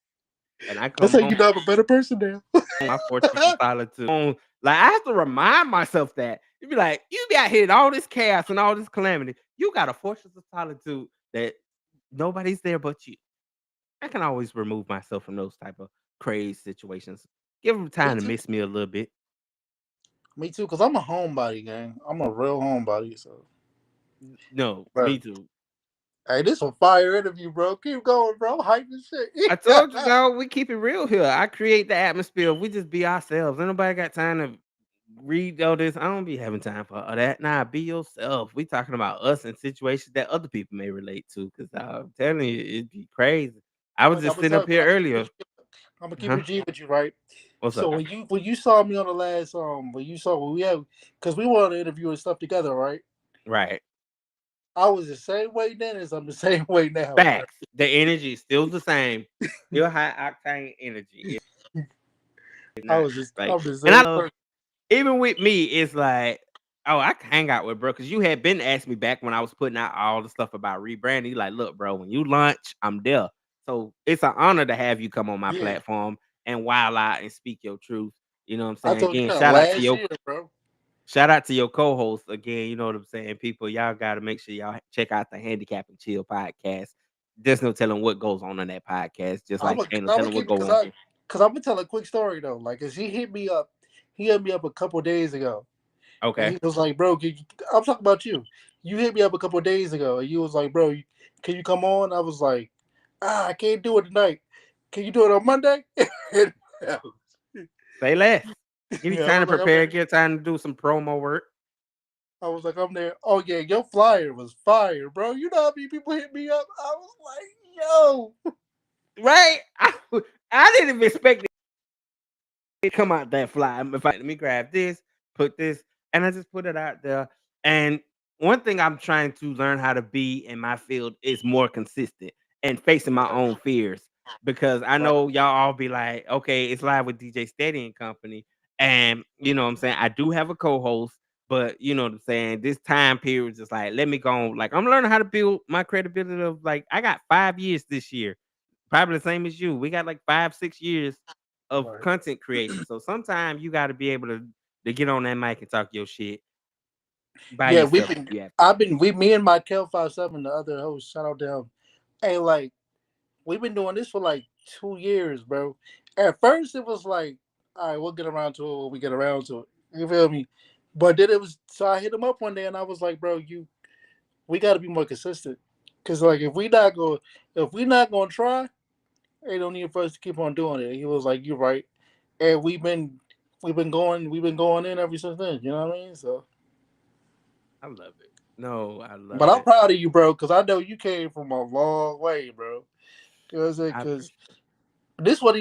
And I That's come how home you know I'm a better person now. my fortress of solitude. Like I have to remind myself that you be like, you got hit all this chaos and all this calamity. You got a fortress of solitude that nobody's there but you. I can always remove myself from those type of crazy situations. Give them Me time to too. miss me a little bit. Me too. Cause I'm a homebody, gang. I'm a real homebody. So, No, but me too. hey, this a fire interview, bro. Keep going, bro. Hype and I shit. told you, dog, we keep it real here. I create the atmosphere. We just be ourselves. Ain't nobody got time to read all this. I don't be having time for all that. Nah, be yourself. We talking about us and situations that other people may relate to. Cause I'm telling you, it'd be crazy. I was Look, just sitting up but here earlier. I'm gonna keep Huh? it G with you, right? What's So up? when you saw me on the last when we have because we were on the interview and stuff together, right? Right. I was the same way then as I'm the same way now, bro. Facts. The energy is still the same. Still high octane energy. It's I not was just like, I'm the and same I love person. even with me, it's like, oh, I can hang out with bro. Cause you had been asking me back when I was putting out all the stuff about rebranding. You like, look, bro, when you launch, I'm there. So it's an honor to have you come on my Yeah, platform and wild out and speak your truth. You know what I'm I saying? told you Again, that last year, bro. shout out to your co-host again. You know what I'm saying? People, y'all gotta make sure y'all check out the Handicap and Chill podcast. There's no telling what goes on in that podcast, just like ain't no I'm gonna telling what keep it go on. because I'm gonna tell a quick story though. Like, cause he hit me up a couple days ago, and Okay. he was like, "Bro, I'm talking about you. You hit me up a couple days ago, and you was like, bro, can you come on?" I was like, I can't do it tonight. Can you do it on Monday? Yeah, Say less. Give you I time to was like, prepare, give time to do some promo work. I'm there. Oh yeah, your flyer was fire, bro. You know how many people hit me up? I was like, yo. Right? I didn't even expect it to come out that fly. If I let me grab this, put this, and I just put it out there. And one thing I'm trying to learn how to be in my field is more consistent and facing my own fears. Because I Right. know y'all all be like, okay, it's live with DJ Steady and Company. And you know what I'm saying? I do have a co-host, but you know what I'm saying? This time period is just like, let me go. Like, I'm learning how to build my credibility of like, I got 5 years this year. Probably the same as you. We got like 5, 6 years of Right. content creation. So sometimes you got to be able to to get on that mic and talk your shit by Yeah, yourself if you have to. me and my Kel 57, the other host, shout out to him. Hey, like, we've been doing this for like 2 years, bro. At first, it was like, all right, we'll get around to it when we get around to it. You feel me? But then it was, so I hit him up one day and I was like, bro, we got to be more consistent. Cause like if we not gonna try, ain't no need for us to keep on doing it. And he was like, you're right. And we've been going in ever since then. You know what I mean? So, I love it. No, I but love I'm it. proud of you, bro, because I know you came from a long way, bro. You know what I'm saying? I Because appreciate this wasn't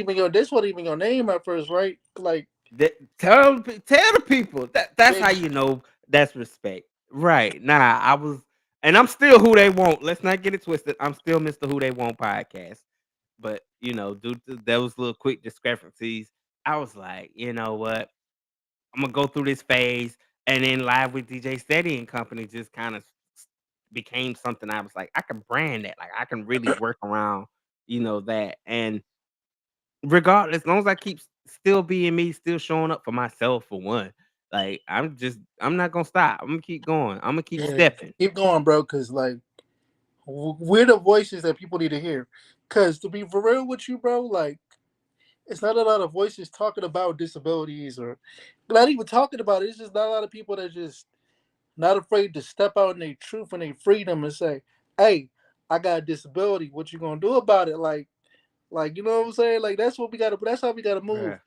even your name at first, right? Like, that. Tell the people that's yeah, how you know that's respect. Right. Nah, I was and I'm still who they want. Let's not get it twisted. I'm still Mr. Who They Want podcast. But due to those little quick discrepancies, I was like, you know what? I'm gonna go through this phase, and then live with DJ Steady and Company just kind of became something. I was like, I can brand that, like I can really work around, that. And regardless, as long as I keep still being me, still showing up for myself for one, like I'm not gonna stop. I'm gonna keep going. I'm gonna keep yeah, stepping. keep going, bro. Because like we're the voices that people need to hear. Because to be for real with you, bro, like it's not a lot of voices talking about disabilities or not even talking about it. It's just not a lot of people that just not afraid to step out in their truth and their freedom and say, "Hey, I got a disability. What you gonna do about it?" Like you know what I'm saying? Like that's what we got to. That's how we got to move. Bruh.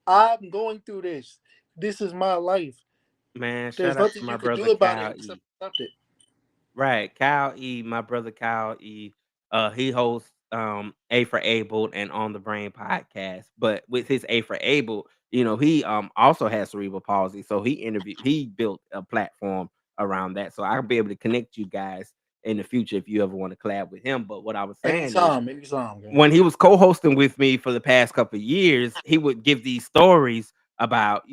I'm going through this. This is my life. Man, shout There's out to nothing my you could brother do about it Kyle except E. accept it. Right, Kyle E, my brother Kyle E. He hosts A for Able and On the Brain podcast. But with his A for Able, he also has cerebral palsy. So he built a platform around that. So I'll be able to connect you guys in the future if you ever want to collab with him. But what I was saying is Anytime, man. when he was co-hosting with me for the past couple of years, he would give these stories about,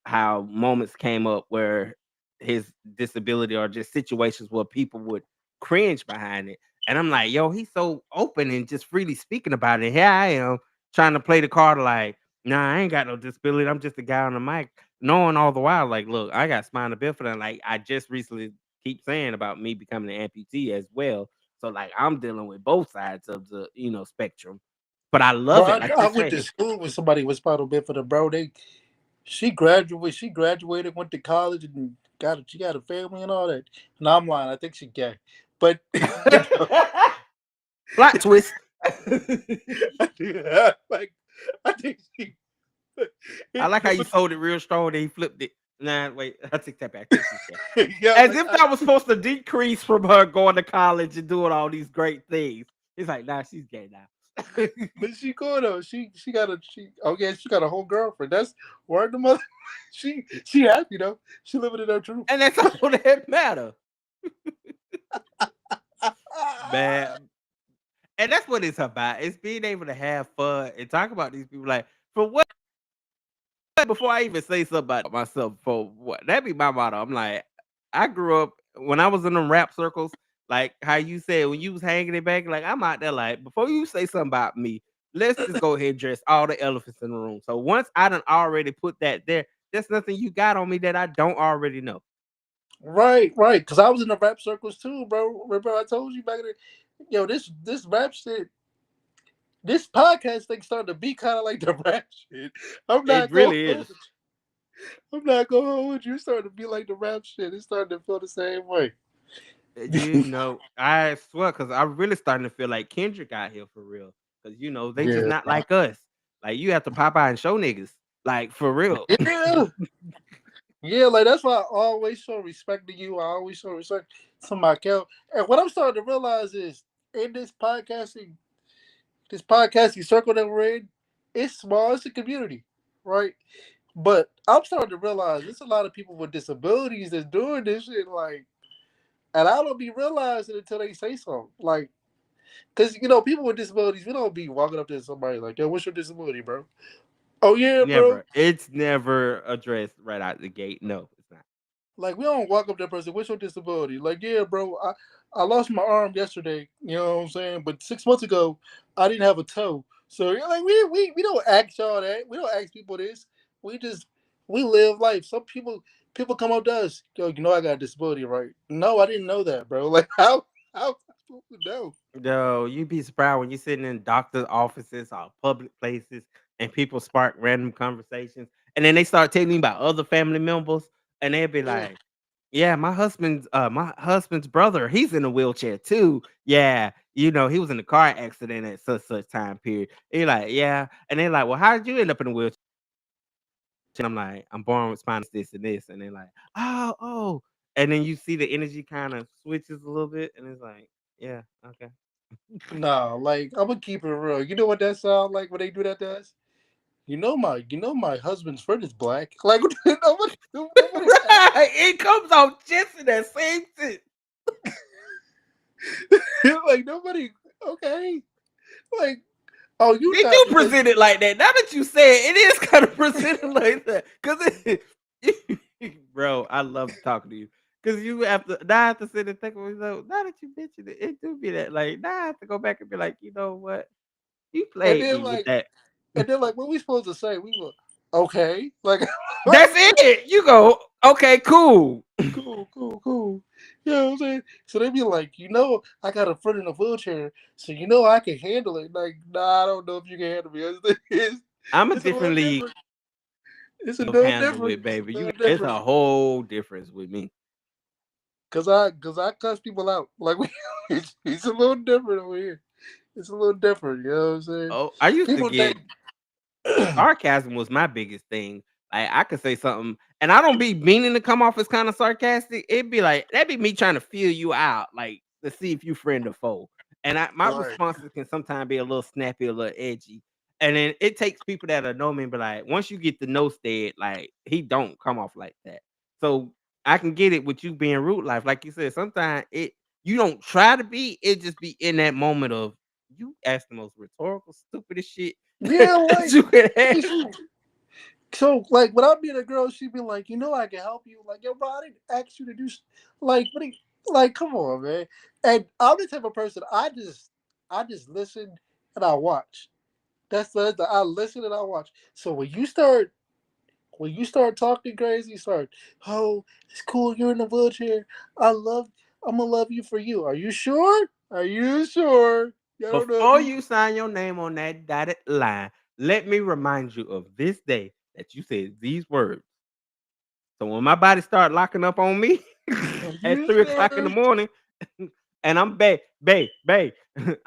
how moments came up where his disability or just situations where people would cringe behind it. And I'm like, yo, he's so open and just freely speaking about it. Here I am trying to play the card like, nah, I ain't got no disability. I'm just a guy on the mic. Knowing all the while, like, look, I got spinal bifida. And like I just recently keep saying about me becoming an amputee as well. So like I'm dealing with both sides of the spectrum, but I Bro, love it. Like I you went to said, school with somebody with spinal bifida, bro. She graduated, went to college, and she got a family and all that. And I'm lying. I think she gay, but you know, plot twist. like I think she. I like how you But sold it real strong, then he flipped it. Nah, wait, I take that back. I think she's gay. yeah, As like if that was supposed to decrease from her going to college and doing all these great things. It's like, nah, she's gay now. but she cool though. She got a whole girlfriend. That's word the mother. She happy though. She living in her truth. And that's all that matter, man. And that's what it's about. It's being able to have fun and talk about these people. Like, for what? Before I even say something about myself, for what that be my motto. I'm like, I grew up when I was in them rap circles, like how you said when you was hanging it back, like I'm out there like before you say something about me, let's just go ahead and dress all the elephants in the room. So once I done already put that there, there's nothing you got on me that I don't already know. Right. Because I was in the rap circles too, bro. Remember I told you back then. Yo, this rap shit, this podcast thing started to be kind of like the rap shit. I'm It not going. really is. I'm not going to hold you. It's starting to be like the rap shit. It's starting to feel the same way. I swear, because I'm really starting to feel like Kendrick out here for real. Because they just Yeah. not like us. Like you have to pop out and show niggas. Like for real. Yeah. Yeah, like that's why I always show respect to you. I always show respect to my Kel. And what I'm starting to realize is in this podcasting circle that we're in, it's small, it's a community, right? But I'm starting to realize there's a lot of people with disabilities that's doing this shit, like, and I don't be realizing until they say so. Like, because people with disabilities, we don't be walking up to somebody like, "Yo, what's your disability, bro?" Oh yeah, bro. Never. It's never addressed right out the gate. No, it's not. Like we don't walk up to that person. What's your disability? Like, yeah, bro. I lost my arm yesterday. You know what I'm saying? But 6 months ago, I didn't have a toe. So you're like, we don't ask y'all that. We don't ask people this. We just We live life. Some people come up to us, yo, you know I got a disability, right? No, I didn't know that, bro. Like how am I supposed to know? Yo, you'd be surprised when you're sitting in doctor's offices or public places and people spark random conversations. And then they start telling you about other family members, and they'll be Mm. like, yeah, my husband's brother, he's in a wheelchair too. Yeah, he was in a car accident at such time period. You're like, yeah. And they're like, well, how did you end up in a wheelchair? And I'm like, I'm born with spinal this and this. And they're like, oh. And then you see the energy kind of switches a little bit, and it's like, yeah, okay. Nah, like I'm gonna keep it real. You know what that sound like when they do that to us? You know my husband's friend is black. Like nobody asked. Right, it comes out just in that same sense. Like nobody. Okay. Like oh you They thought do because present it like that. Now that you say it, it is kind of presented like that. Bro, I love talking to you. Cause you have to now I have to sit and think of myself. Now that you mentioned it, it do be that like now I have to go back and be like, you know what? You and played then me with like that. and then like what we supposed to say? We were okay. Like That's like it. You go, okay, cool. cool. You know what I'm saying? So they be like, I got a friend in a wheelchair, so I can handle it. Like, nah, I don't know if you can handle me. It's, I'm a it's a little different league different. It's a of little handle different. it, It's a baby. little It's different. a whole difference with me. Cause I cuss people out. Like it's a little different over here. It's a little different. You know what I'm saying? Oh, I used to People think. get sarcasm was my biggest thing. Like I could say something, and I don't be meaning to come off as kind of sarcastic. It'd be like that'd be me trying to feel you out, like to see if you friend or foe. And my All right. responses can sometimes be a little snappy, a little edgy. And then it takes people that know me and be like, once you get to know Stead, like he don't come off like that. So I can get it with you being root life, like you said. Sometimes you don't try to be, it just be in that moment of you ask the most rhetorical, stupidest shit Yeah, that like you could ask. so like when I meet a girl, she be like, I can help you. Like, yo, bro, I didn't ask you to do like what do like come on, man. And I'm the type of person I just listen and I watch. That's I listen and I watch. So when you start talking crazy, you start, oh, it's cool, you're in a wheelchair. I love I'm gonna love you for you. Are you sure? Are you sure? I don't know if Before you you sign your name on that dotted line, let me remind you of this day that you said these words. So when my body start locking up on me are at you 3 o'clock in the sure? morning, and I'm babe, I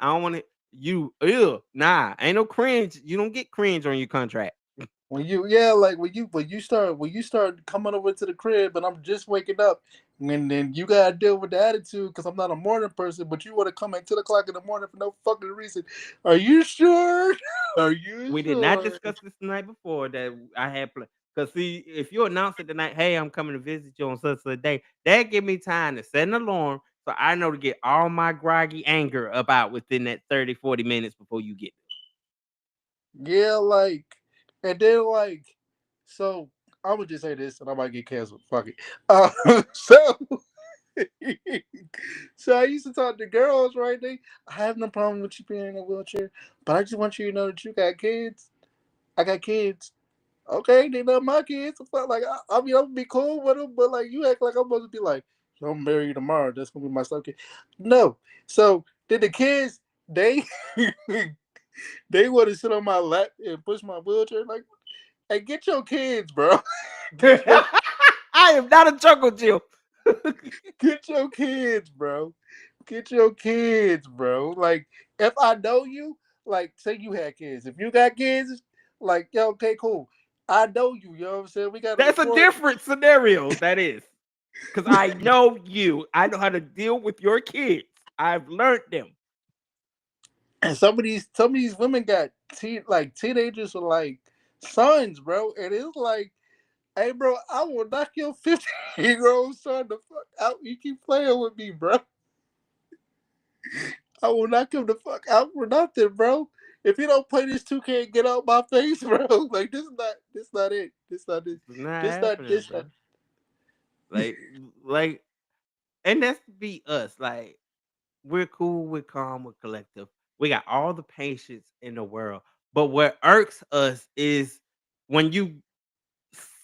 don't want it. You, ew, nah, ain't no cringe. You don't get cringe on your contract. Like when you start coming over to the crib and I'm just waking up, and then you gotta deal with the attitude because I'm not a morning person, but you want to come at 10 o'clock in the morning for no fucking reason. Are you sure? Are you We did not sure? discuss this the night before that I had planned. Cause see, if you announce it tonight, hey, I'm coming to visit you on such a day, that give me time to set an alarm so I know to get all my groggy anger about within that 30, 40 minutes before you get Yeah, like, and then so I'm gonna just say this, and I might get canceled. Fuck it. So so I used to talk to girls, right? I have no problem with you being in a wheelchair, but I just want you to know that you got kids. I got kids. Okay, they not my kids. Like I mean, I'm gonna be cool with them, but like you act like I'm supposed to be like, "Yo, I'm marry you tomorrow. That's gonna be my son kid." No. So then the kids, they they want to sit on my lap and push my wheelchair. Like, hey, get your kids, bro. get there. your I am not a jungle Jill. get your kids, bro. Get your kids, bro. Like, if I know you, like, say you had kids. If you got kids, like, yo, okay, cool. I know you. You know what I'm saying? We got a That's a rapport. different scenario. That is. Because I know you. I know how to deal with your kids. I've learned them. And some of these women got like teenagers or like sons, bro. And it's like, hey, bro, I will knock your 15-year-old son the fuck out. You keep playing with me, bro. I will knock him the fuck out for nothing, bro. If you don't play this 2K, get out my face, bro. Like this not it. This is not This not happening, this not. bro. Like, like, and that's be us. Like, we're cool, we're calm, we're collective. We got all the patience in the world. But what irks us is when you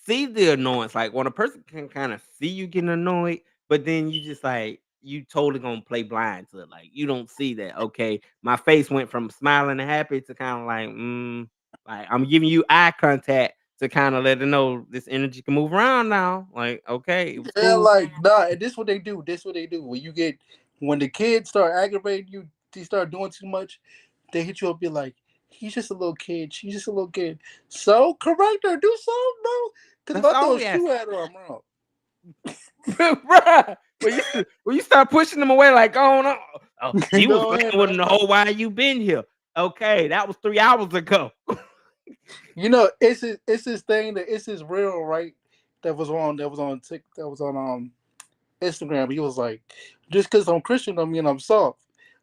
see the annoyance. Like when a person can kind of see you getting annoyed, but then you just like you totally gonna play blind to it. Like you don't see that. Okay, my face went from smiling and happy to kind of like, like I'm giving you eye contact to kind of let it know this energy can move around now. Like, okay, it was Yeah, cool. like nah, and this what they do. This what they do. When the kids start aggravating you, they start doing too much. They hit you up, be like, "He's just a little kid. She's just a little kid." So correct her, do something, bro. Because if That's I all throw a we ask. shoe at her, I'm wrong. Bruh, when you start pushing them away, like, oh no, oh, she was Go ahead, playing with bro. him the whole while you been here. Okay, that was 3 hours ago. You know, it's this thing that it's this real right that was on Instagram. He was like, just because I'm Christian don't mean I'm soft.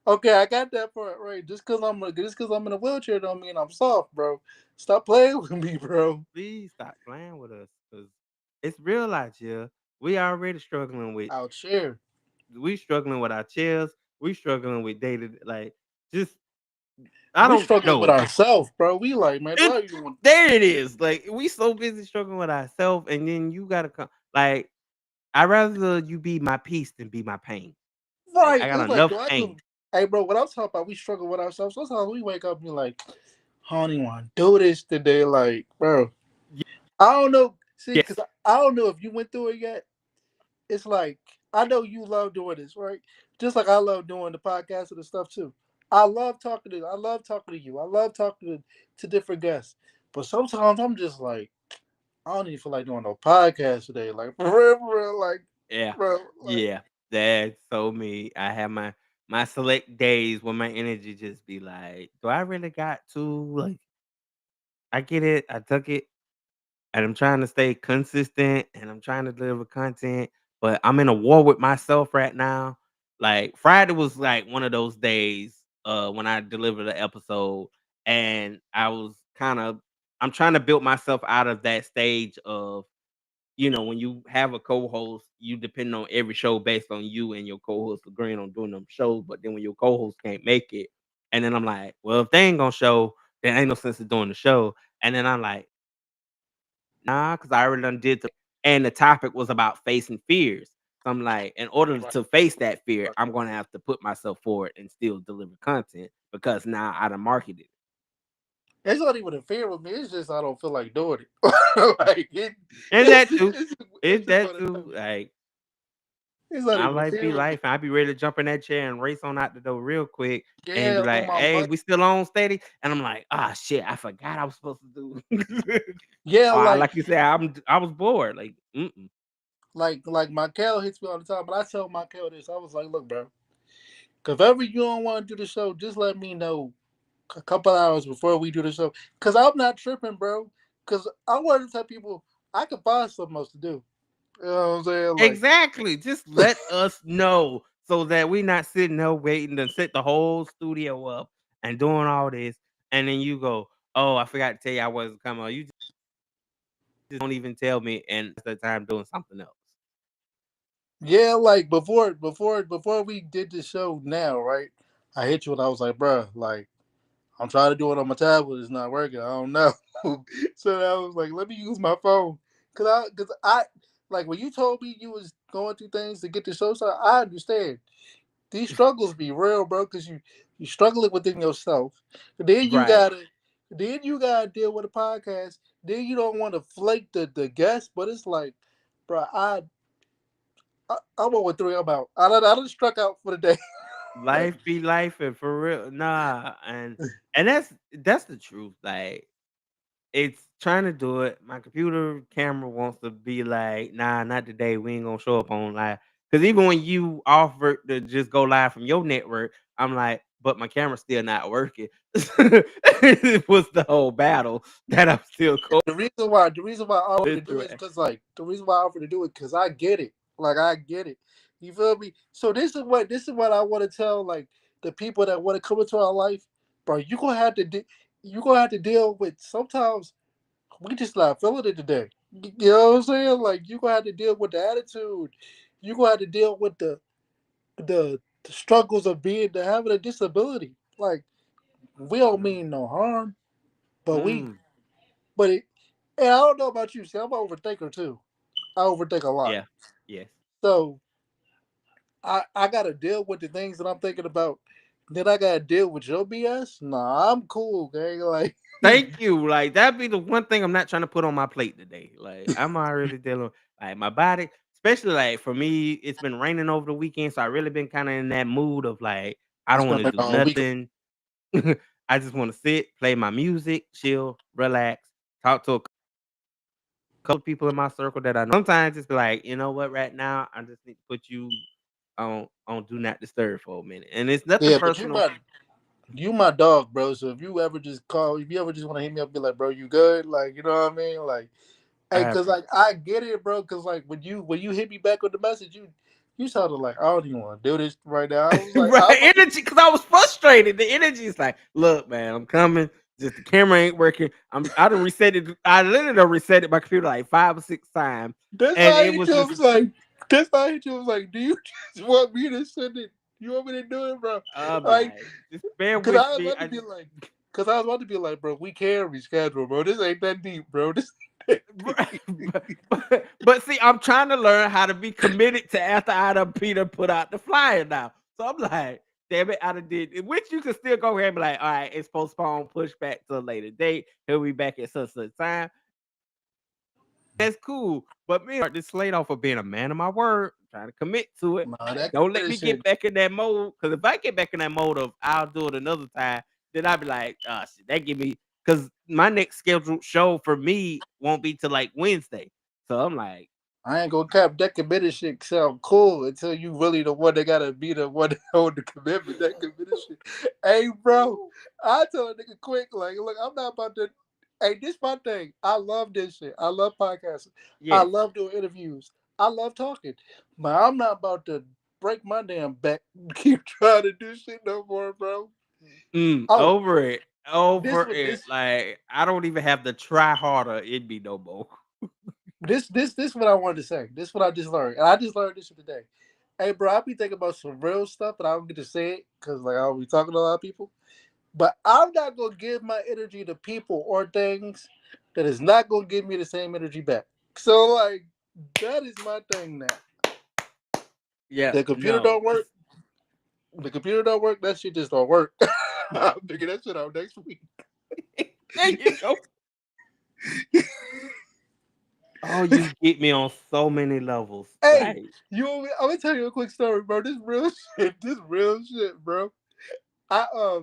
Okay, I got that part right. Just because I'm in a wheelchair don't mean I'm soft, bro. Stop playing with me, bro. Please stop playing with us, cause it's real out here. We already struggling with Out here. our chairs. We struggling with daily like just I We don't struggling with know. ourselves, bro. We like, man, It why you want there it is. Like we so busy struggling with ourselves, and then you gotta come. Like I'd rather you be my peace than be my pain. Like right? I got It's like, enough do I do? pain. Hey, bro, what I'm talking about, we struggle with ourselves. Sometimes we wake up and be like, I don't even want to do this today. Like, bro, I don't know. See, because Yes. I don't know if you went through it yet. It's like I know you love doing this, right? Just like I love doing the podcast and the stuff too. I love talking to you. I love talking to different guests. But sometimes I'm just like, I don't even feel like doing no podcast today. Like for real, like Yeah. bro, like Yeah. That's so me. I have my select days where my energy just be like, do I really got to like I get it, I took it, and I'm trying to stay consistent and I'm trying to deliver content, but I'm in a war with myself right now. Like Friday was like one of those days when I delivered the episode and I was kind of I'm trying to build myself out of that stage of when you have a co-host, you depend on every show based on you and your co-host agreeing on doing them shows. But then when your co-host can't make it, and then I'm like, well, if they ain't gonna show, then ain't no sense of doing the show. And then I'm like, nah, because I already done did and the topic was about facing fears. So I'm like, in order right, to face that fear, right. I'm gonna have to put myself forward and still deliver content because now I done marketed it. It's not even a fear with me. It's just I don't feel like doing it. like And that too. it's It's just that one of too. those. Like It's not my even a life be fear with me. life, and I be ready to jump in that chair and race on out the door real quick and be Yeah, on like, my "Hey, money. we still on steady?" And I'm like, "Ah, shit, I forgot I was supposed to do." Yeah, Like you said, I was bored. Like, like my Kel hits me all the time, but I tell my Kel this. I was like, look, bro, if ever you don't want to do the show, just let me know a couple hours before we do the show. Cause I'm not tripping, bro. Cause I want to tell people I can find something else to do. You know what I'm saying? Like, exactly. Just let us know so that we not sitting there waiting to set the whole studio up and doing all this, and then you go, "Oh, I forgot to tell you I wasn't coming." Or you just don't even tell me, and it's the time doing something else. yeah, like before we did the show now, right? I hit you and I was like, bro, like I'm trying to do it on my tablet, it's not working. I don't know. So I was like, let me use my phone. Cause I like when you told me you was going through things to get the show started, I understand. These struggles be real, bro, because you struggling within yourself. Then you Right. gotta deal with a podcast. Then you don't want to flake the guest, but it's like, bro, I'm over three. I'm out. I done struck out for the day. Life be life and for real. Nah, and that's the truth. Like it's trying to do it. My computer camera wants to be like, nah, not today. We ain't gonna show up on live. Cause even when you offered to just go live from your network, I'm like, but my camera's still not working. It was the whole battle that I'm still going The reason why I offered to do it is through. because like the reason why I offered to do it because I get it. Like I get it. You feel me? So this is what I want to tell like the people that want to come into our life, bro. You gonna have to deal with sometimes we just not feeling it today. You know what I'm saying? Like you gonna have to deal with the attitude. You gonna have to deal with the struggles of being to having a disability. Like we don't Mm, mean no harm, but we mm, but it. And I don't know about you. See, I'm an overthinker too. I overthink a lot. Yeah. Yes. So I gotta deal with the things that I'm thinking about. Then I gotta deal with your BS. Nah, I'm cool, gang. Like Thank you. Like that'd be the one thing I'm not trying to put on my plate today. Like I'm already dealing like my body, especially like for me, it's been raining over the weekend, so I really been kind of in that mood of like I it's don't been want to like do a week. nothing. I just want to sit, play my music, chill, relax, talk to a couple people in my circle that I know. Sometimes it's like, you know what, right now I just need to put you on do not disturb for a minute. And it's nothing Yeah, but personal. you my dog, bro. So if you ever just call, if you ever just want to hit me up, be like, bro, you good? Like, you know what I mean? Like, hey, I cause like I get it, bro. Cause like when you hit me back with the message, you sounded like I don't even want to do this right now. I was like, right, I'm about to, energy, because I was frustrated. The energy is like, look, man, I'm coming. Just the camera ain't working. I done reset it. I literally done reset it my computer like 5 or 6 times, that's and why I it hit was you. I just was like, that's why I hit you. I was like, do you just want me to send it? You want me to do it, bro? I'm Like, like, just bear cause with I was me. about to be like, cause I was about to be like, bro, we can reschedule, bro. This ain't that deep, bro. This ain't that Right, deep. but see, I'm trying to learn how to be committed to after I done Peter put out the flyer now. So I'm like, damn it, I done did which you can still go ahead and be like, all right, it's postponed, push back to a later date. He'll be back at such time. That's cool. But me this slate off of being a man of my word, trying to commit to it. Nah, that Don't let me shit. get back in that mode. Cause if I get back in that mode of I'll do it another time, then I'll be like, oh shit, that give me because my next scheduled show for me won't be till like Wednesday. So I'm like, I ain't gonna cap that committed shit sound cool until you really the one that gotta be the one that hold the commitment. That committed shit. Hey, bro, I tell a nigga quick, like, look, I'm not about to. Hey, this my thing. I love this shit. I love podcasting. I yes, love doing interviews. I love talking, but I'm not about to break my damn back. Keep trying to do shit no more, bro. Oh, over it. this Over what it. Like I don't even have to try harder in me no more. this what I wanted to say. This what I just learned, and I just learned this shit today. Hey, bro, I be thinking about some real stuff, but I don't get to say it because, like, I'll be talking to a lot of people. But I'm not gonna give my energy to people or things that is not gonna give me the same energy back. So, like, that is my thing now. Yeah, The computer no. don't work. The computer don't work. That shit just don't work. I'm picking that shit out next week. There you go. Oh, you get me on so many levels. Hey, Like, I'm gonna tell you a quick story, bro. This real shit. This real shit, bro. I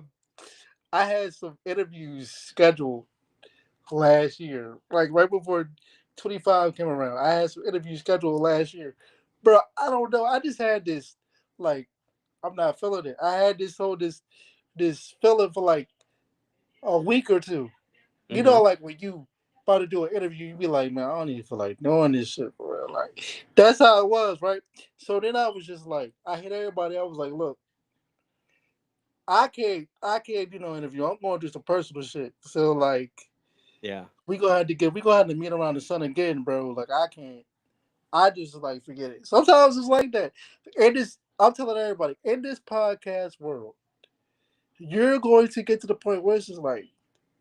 I had some interviews scheduled last year, like right before 25 came around. I had some interviews scheduled last year, bro. I don't know. I just had this, like, I'm not feeling it. I had this feeling for like a week or two. You mm-hmm. know, like when you about to do an interview, you be like, man, I don't even feel like doing this shit for real. Like that's how it was, right? So then I was just like, I hit everybody. I was like, look, I can't do no interview. I'm going through some personal shit. So like, Yeah. we gonna have to meet around the sun again, bro. Like I can't. I just like forget it. Sometimes it's like that. And this, I'm telling everybody in this podcast world, you're going to get to the point where it's just like,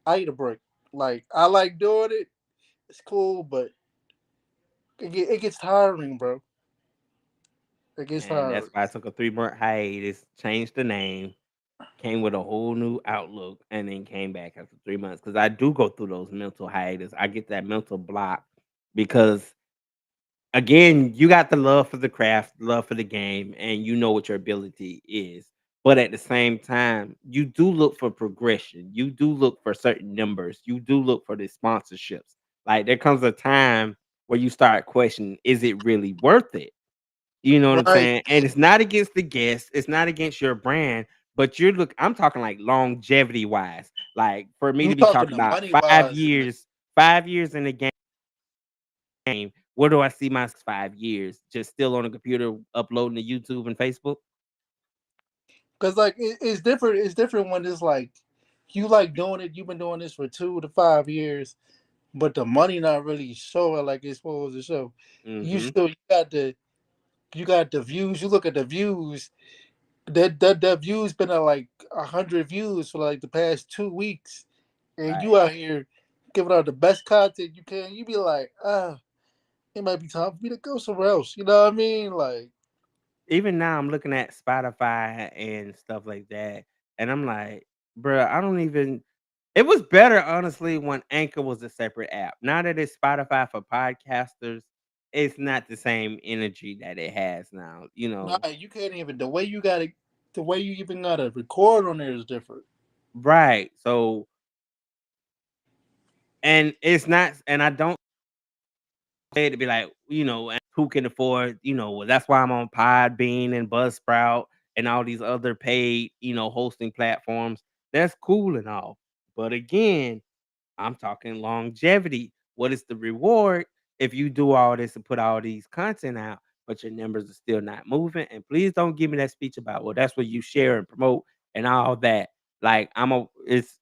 I need a break. Like I like doing it. It's cool, but it gets tiring, bro. It gets And tiring. that's why I took a 3 month hiatus, changed the name, came with a whole new outlook, and then came back after 3 months. Because I do go through those mental hiatus. I get that mental block because again, you got the love for the craft, love for the game, and you know what your ability is. But at the same time, you do look for progression. You do look for certain numbers. You do look for the sponsorships. Like there comes a time where you start questioning, is it really worth it? You know what I'm Right? saying? And it's not against the guest, it's not against your brand, but I'm talking like longevity wise. Like for me You to be talking talking the about money five wise, years, 5 years in the game, where do I see my 5 years? Just still on the computer uploading to YouTube and Facebook? because like it's different. It's different when it's like you like doing it. You've been doing this for 2 to 5 years, but the money not really showing like it's supposed to show. You Hmm. still you got the views. You look at the views. That views been at like 100 views for like the past 2 weeks, and you Right. out here giving out the best content you can, you be like, it might be time for me to go somewhere else. You know what I mean? Like, Even now, I'm looking at Spotify and stuff like that, and I'm like, bruh, I don't even. It was better, honestly, when Anchor was a separate app. Now that it's Spotify for podcasters, it's not the same energy that it has now. You nah, know, you can't even the way you even gotta record on there is different. right? So, and it's not, and I don't say it to be like, and who can afford, well, that's why I'm on Podbean and Buzzsprout and all these other paid, hosting platforms. That's cool and all. But again, I'm talking longevity. What is the reward if you do all this and put all these content out, but your numbers are still not moving? And please don't give me that speech about, well, that's what you share and promote and all that. Like it's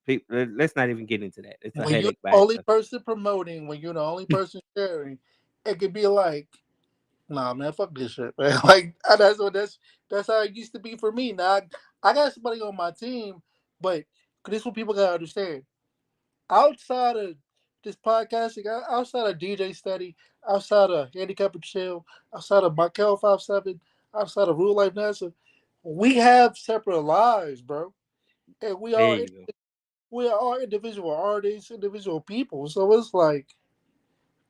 people. Let's not even get into that. It's a When you're headache the by only itself. person promoting, when you're the only person sharing, it could be like, nah, man, fuck this shit, man. Like that's how it used to be for me. Now I got somebody on my team, but this is what people gotta understand. Outside of this podcasting, outside of DJ Study, outside of Handicap and Chill, outside of Michael 57, outside of RudeLife NASA, we have separate lives, bro, and There you go. we are all individual artists, individual people. So it's like,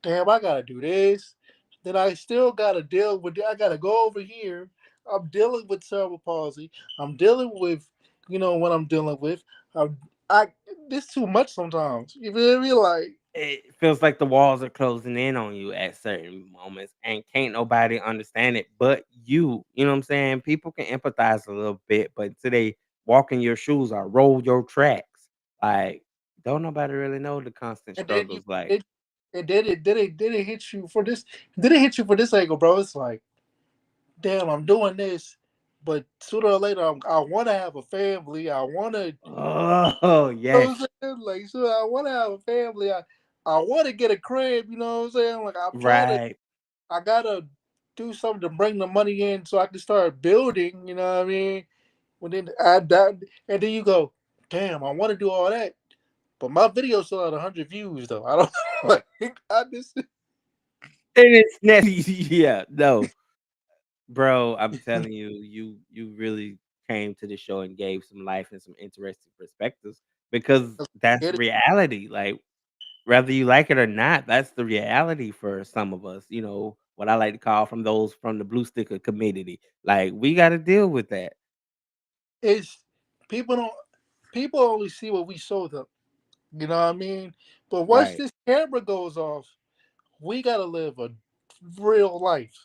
damn, I gotta do this. Then I still gotta deal with. I gotta go over here. I'm dealing with cerebral palsy. I'm dealing with, what I'm dealing with. I'm, I This too much sometimes. You feel me? Like, It feels like the walls are closing in on you at certain moments, and can't nobody understand it but you. You know what I'm saying? People can empathize a little bit, but until they walk in your shoes or roll your tracks, like don't nobody really know the constant and then you, struggles. Like, it, and then it hit you for this. Then it hit you for this angle, bro. It's like, damn, I'm doing this, but sooner or later, I want to have a family. I want to. oh Know what yes, I'm saying? Like, so I want to have a family. I want to get a crib. You know what I'm saying? Like, I'm trying to. right. I gotta do something to bring the money in so I can start building. You know what I mean? When then add that, and then you go, damn, I want to do all that, but my video still at 100 views though. I don't like. I just And it's necessary. Yeah, no, bro. I'm telling you, you really came to the show and gave some life and some interesting perspectives because that's get it. reality. Like, whether you like it or not, that's the reality for some of us. What I like to call from those from the blue sticker community. Like, we got to deal with that, It's people don't people only see what we show them. You know what I mean? But once right? this camera goes off, we gotta live a real life.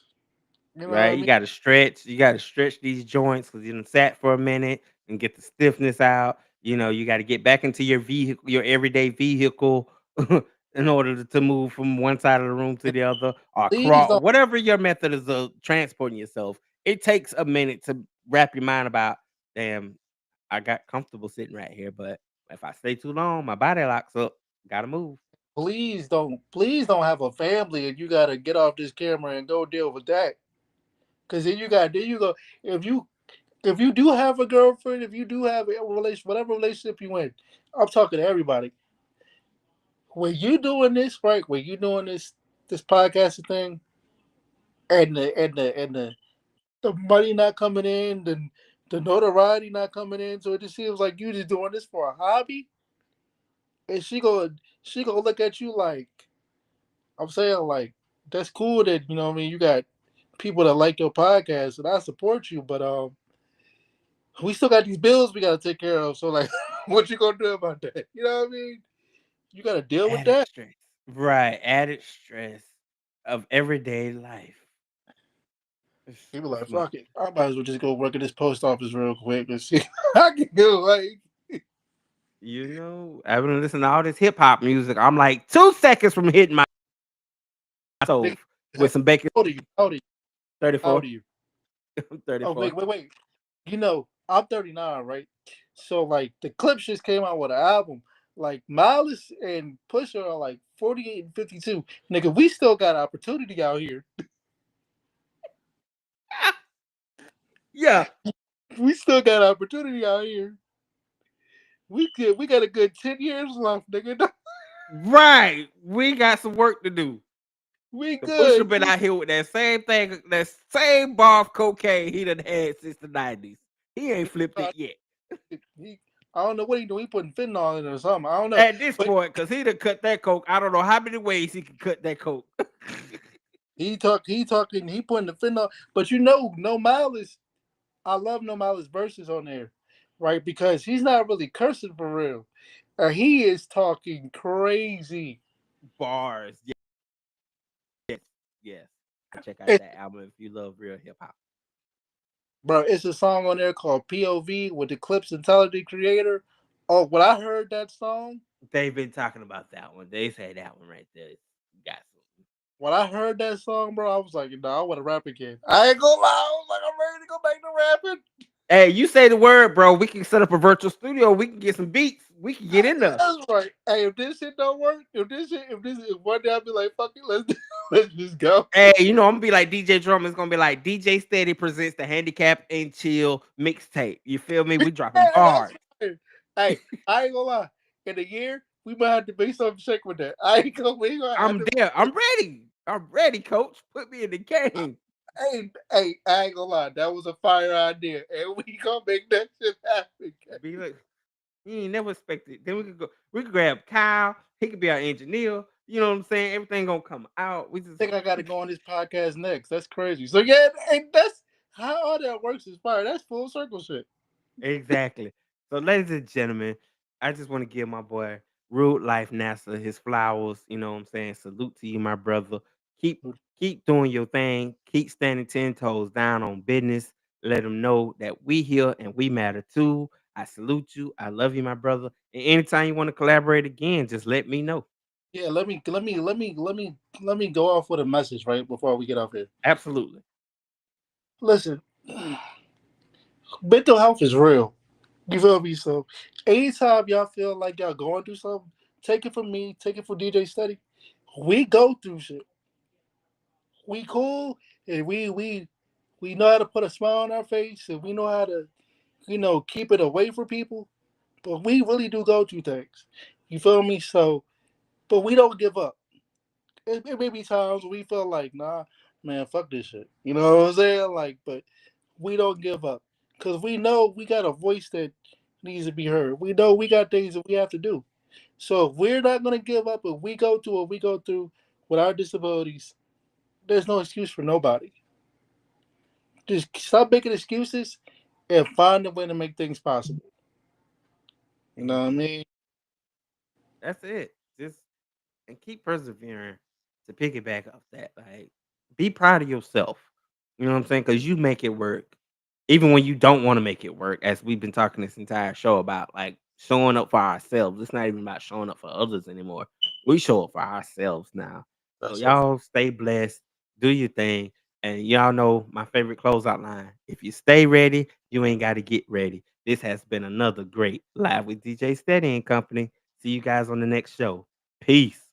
You know what Right? I You mean? got to stretch. You got to stretch these joints because you done sat for a minute and get the stiffness out. You got to get back into your vehicle, your everyday vehicle, in order to move from one side of the room to And the other, or please crawl, don't whatever your method is of transporting yourself. It takes a minute to wrap your mind about. Damn, I got comfortable sitting right here, but if I stay too long, my body locks up. Gotta move. please don't have a family and you gotta get off this camera and go deal with that. Cause then you go if you if you do have a girlfriend, if you do have a relation, whatever relationship you in, I'm talking to everybody. When you doing this, right? When you doing this podcasting thing, and the money not coming in, the notoriety not coming in, so it just seems like you just doing this for a hobby. And she gonna look at you like, I'm saying, like, that's cool that you know what I mean you got people that like your podcast and I support you, but we still got these bills we gotta take care of. So like, what you gonna do about that? You know what I mean? You gotta deal with Added that. stress. Right. Added stress of everyday life. People It's like, not. fuck it. I might as well just go work at this post office real quick and see. I can go like, I've been listening to all this hip hop music. I'm like 2 seconds from hitting my nigga, stove how with some bacon. old are you? How old are you? How old 34. are you? I'm Oh 34. wait. I'm 39, right? So like the Clips just came out with an album. Like Miles and Pusha are like 48 and 52. Nigga, we still got opportunity out here. Yeah. We still got opportunity out here. We got a good 10 years left, nigga. Right. We got some work to do. We The Pusha good. been out here with that same thing, that same bar of cocaine he done had since the 90s. He ain't flipped it yet. He, I don't know what he doing. He putting fentanyl in it or something. I don't know. At this But point, because he done cut that coke. I don't know how many ways he can cut that coke. he talking, he putting the fentanyl. But you know, No Malice, I love No Malice verses on there, right? Because he's not really cursing for real. He is talking crazy. Bars. Yes. Yes. Check out It, that album if you love real hip hop. bro, it's a song on there called POV with the Clips and Tyler the Creator. Oh, when I heard that song, They've been talking about that one. They say that one right there. Got some. when I heard that song, bro, I was like, I want to rap again. I ain't gonna lie, I was like, I'm ready to go back to rapping. Hey, you say the word, bro. We can set up a virtual studio. We can get some beats. We can get in there. That's right. Hey, if this shit don't work, if one day I'll be like, fuck it, let's just go. Hey, you know, I'm gonna be like DJ Drum. It's gonna be like DJ Steady presents the Handicap and Chill mixtape. You feel me? We dropping Yeah, that's bars. right. Hey, I ain't gonna lie. In a year, we might have to make something shake with that. I ain't gonna. We gonna have I'm to. there. I'm ready. I'm ready, coach. Put me in the game. Hey, I ain't gonna lie. That was a fire idea, and we gonna make that shit happen. Be like, you ain't never expected. Then we could go. We could grab Kyle. He could be our engineer. You know what I'm saying? Everything gonna come out. We just I think I got to go on this podcast next. That's crazy. So yeah, hey, that's how all that works. Is fire. That's full circle shit. exactly. So, ladies and gentlemen, I just want to give my boy RudeLife NASA his flowers. You know what I'm saying? Salute to you, my brother. Keep keep doing your thing. Keep standing 10 toes down on business. Let them know that we here and we matter too. I salute you. I love you, my brother. And anytime you want to collaborate again, just let me know. Yeah, let me go off with a message right before we get off here. Absolutely. Listen, mental health is real. You feel me? So anytime y'all feel like y'all going through something, take it from me, take it from DJ Study. We go through shit. We cool and we know how to put a smile on our face and we know how to, keep it away from people. But we really do go through things. You feel me? So but we don't give up. It may be times we feel like, nah, man, fuck this shit. You know what I'm saying? Like, but we don't give up. Cause we know we got a voice that needs to be heard. We know we got things that we have to do. So if we're not gonna give up, if we go through what we go through with our disabilities, there's no excuse for nobody. Just stop making excuses and find a way to make things possible. You know what I mean? That's it. Just and keep persevering to piggyback off that. Like, be proud of yourself. You know what I'm saying? Because you make it work, even when you don't want to make it work. As we've been talking this entire show about, like showing up for ourselves. It's not even about showing up for others anymore. We show up for ourselves now. So That's a y'all stay blessed, do your thing, and y'all know my favorite closeout line: if you stay ready, you ain't got to get ready. This has been another great Live with DJ Steady and Company. See you guys on the next show. Peace.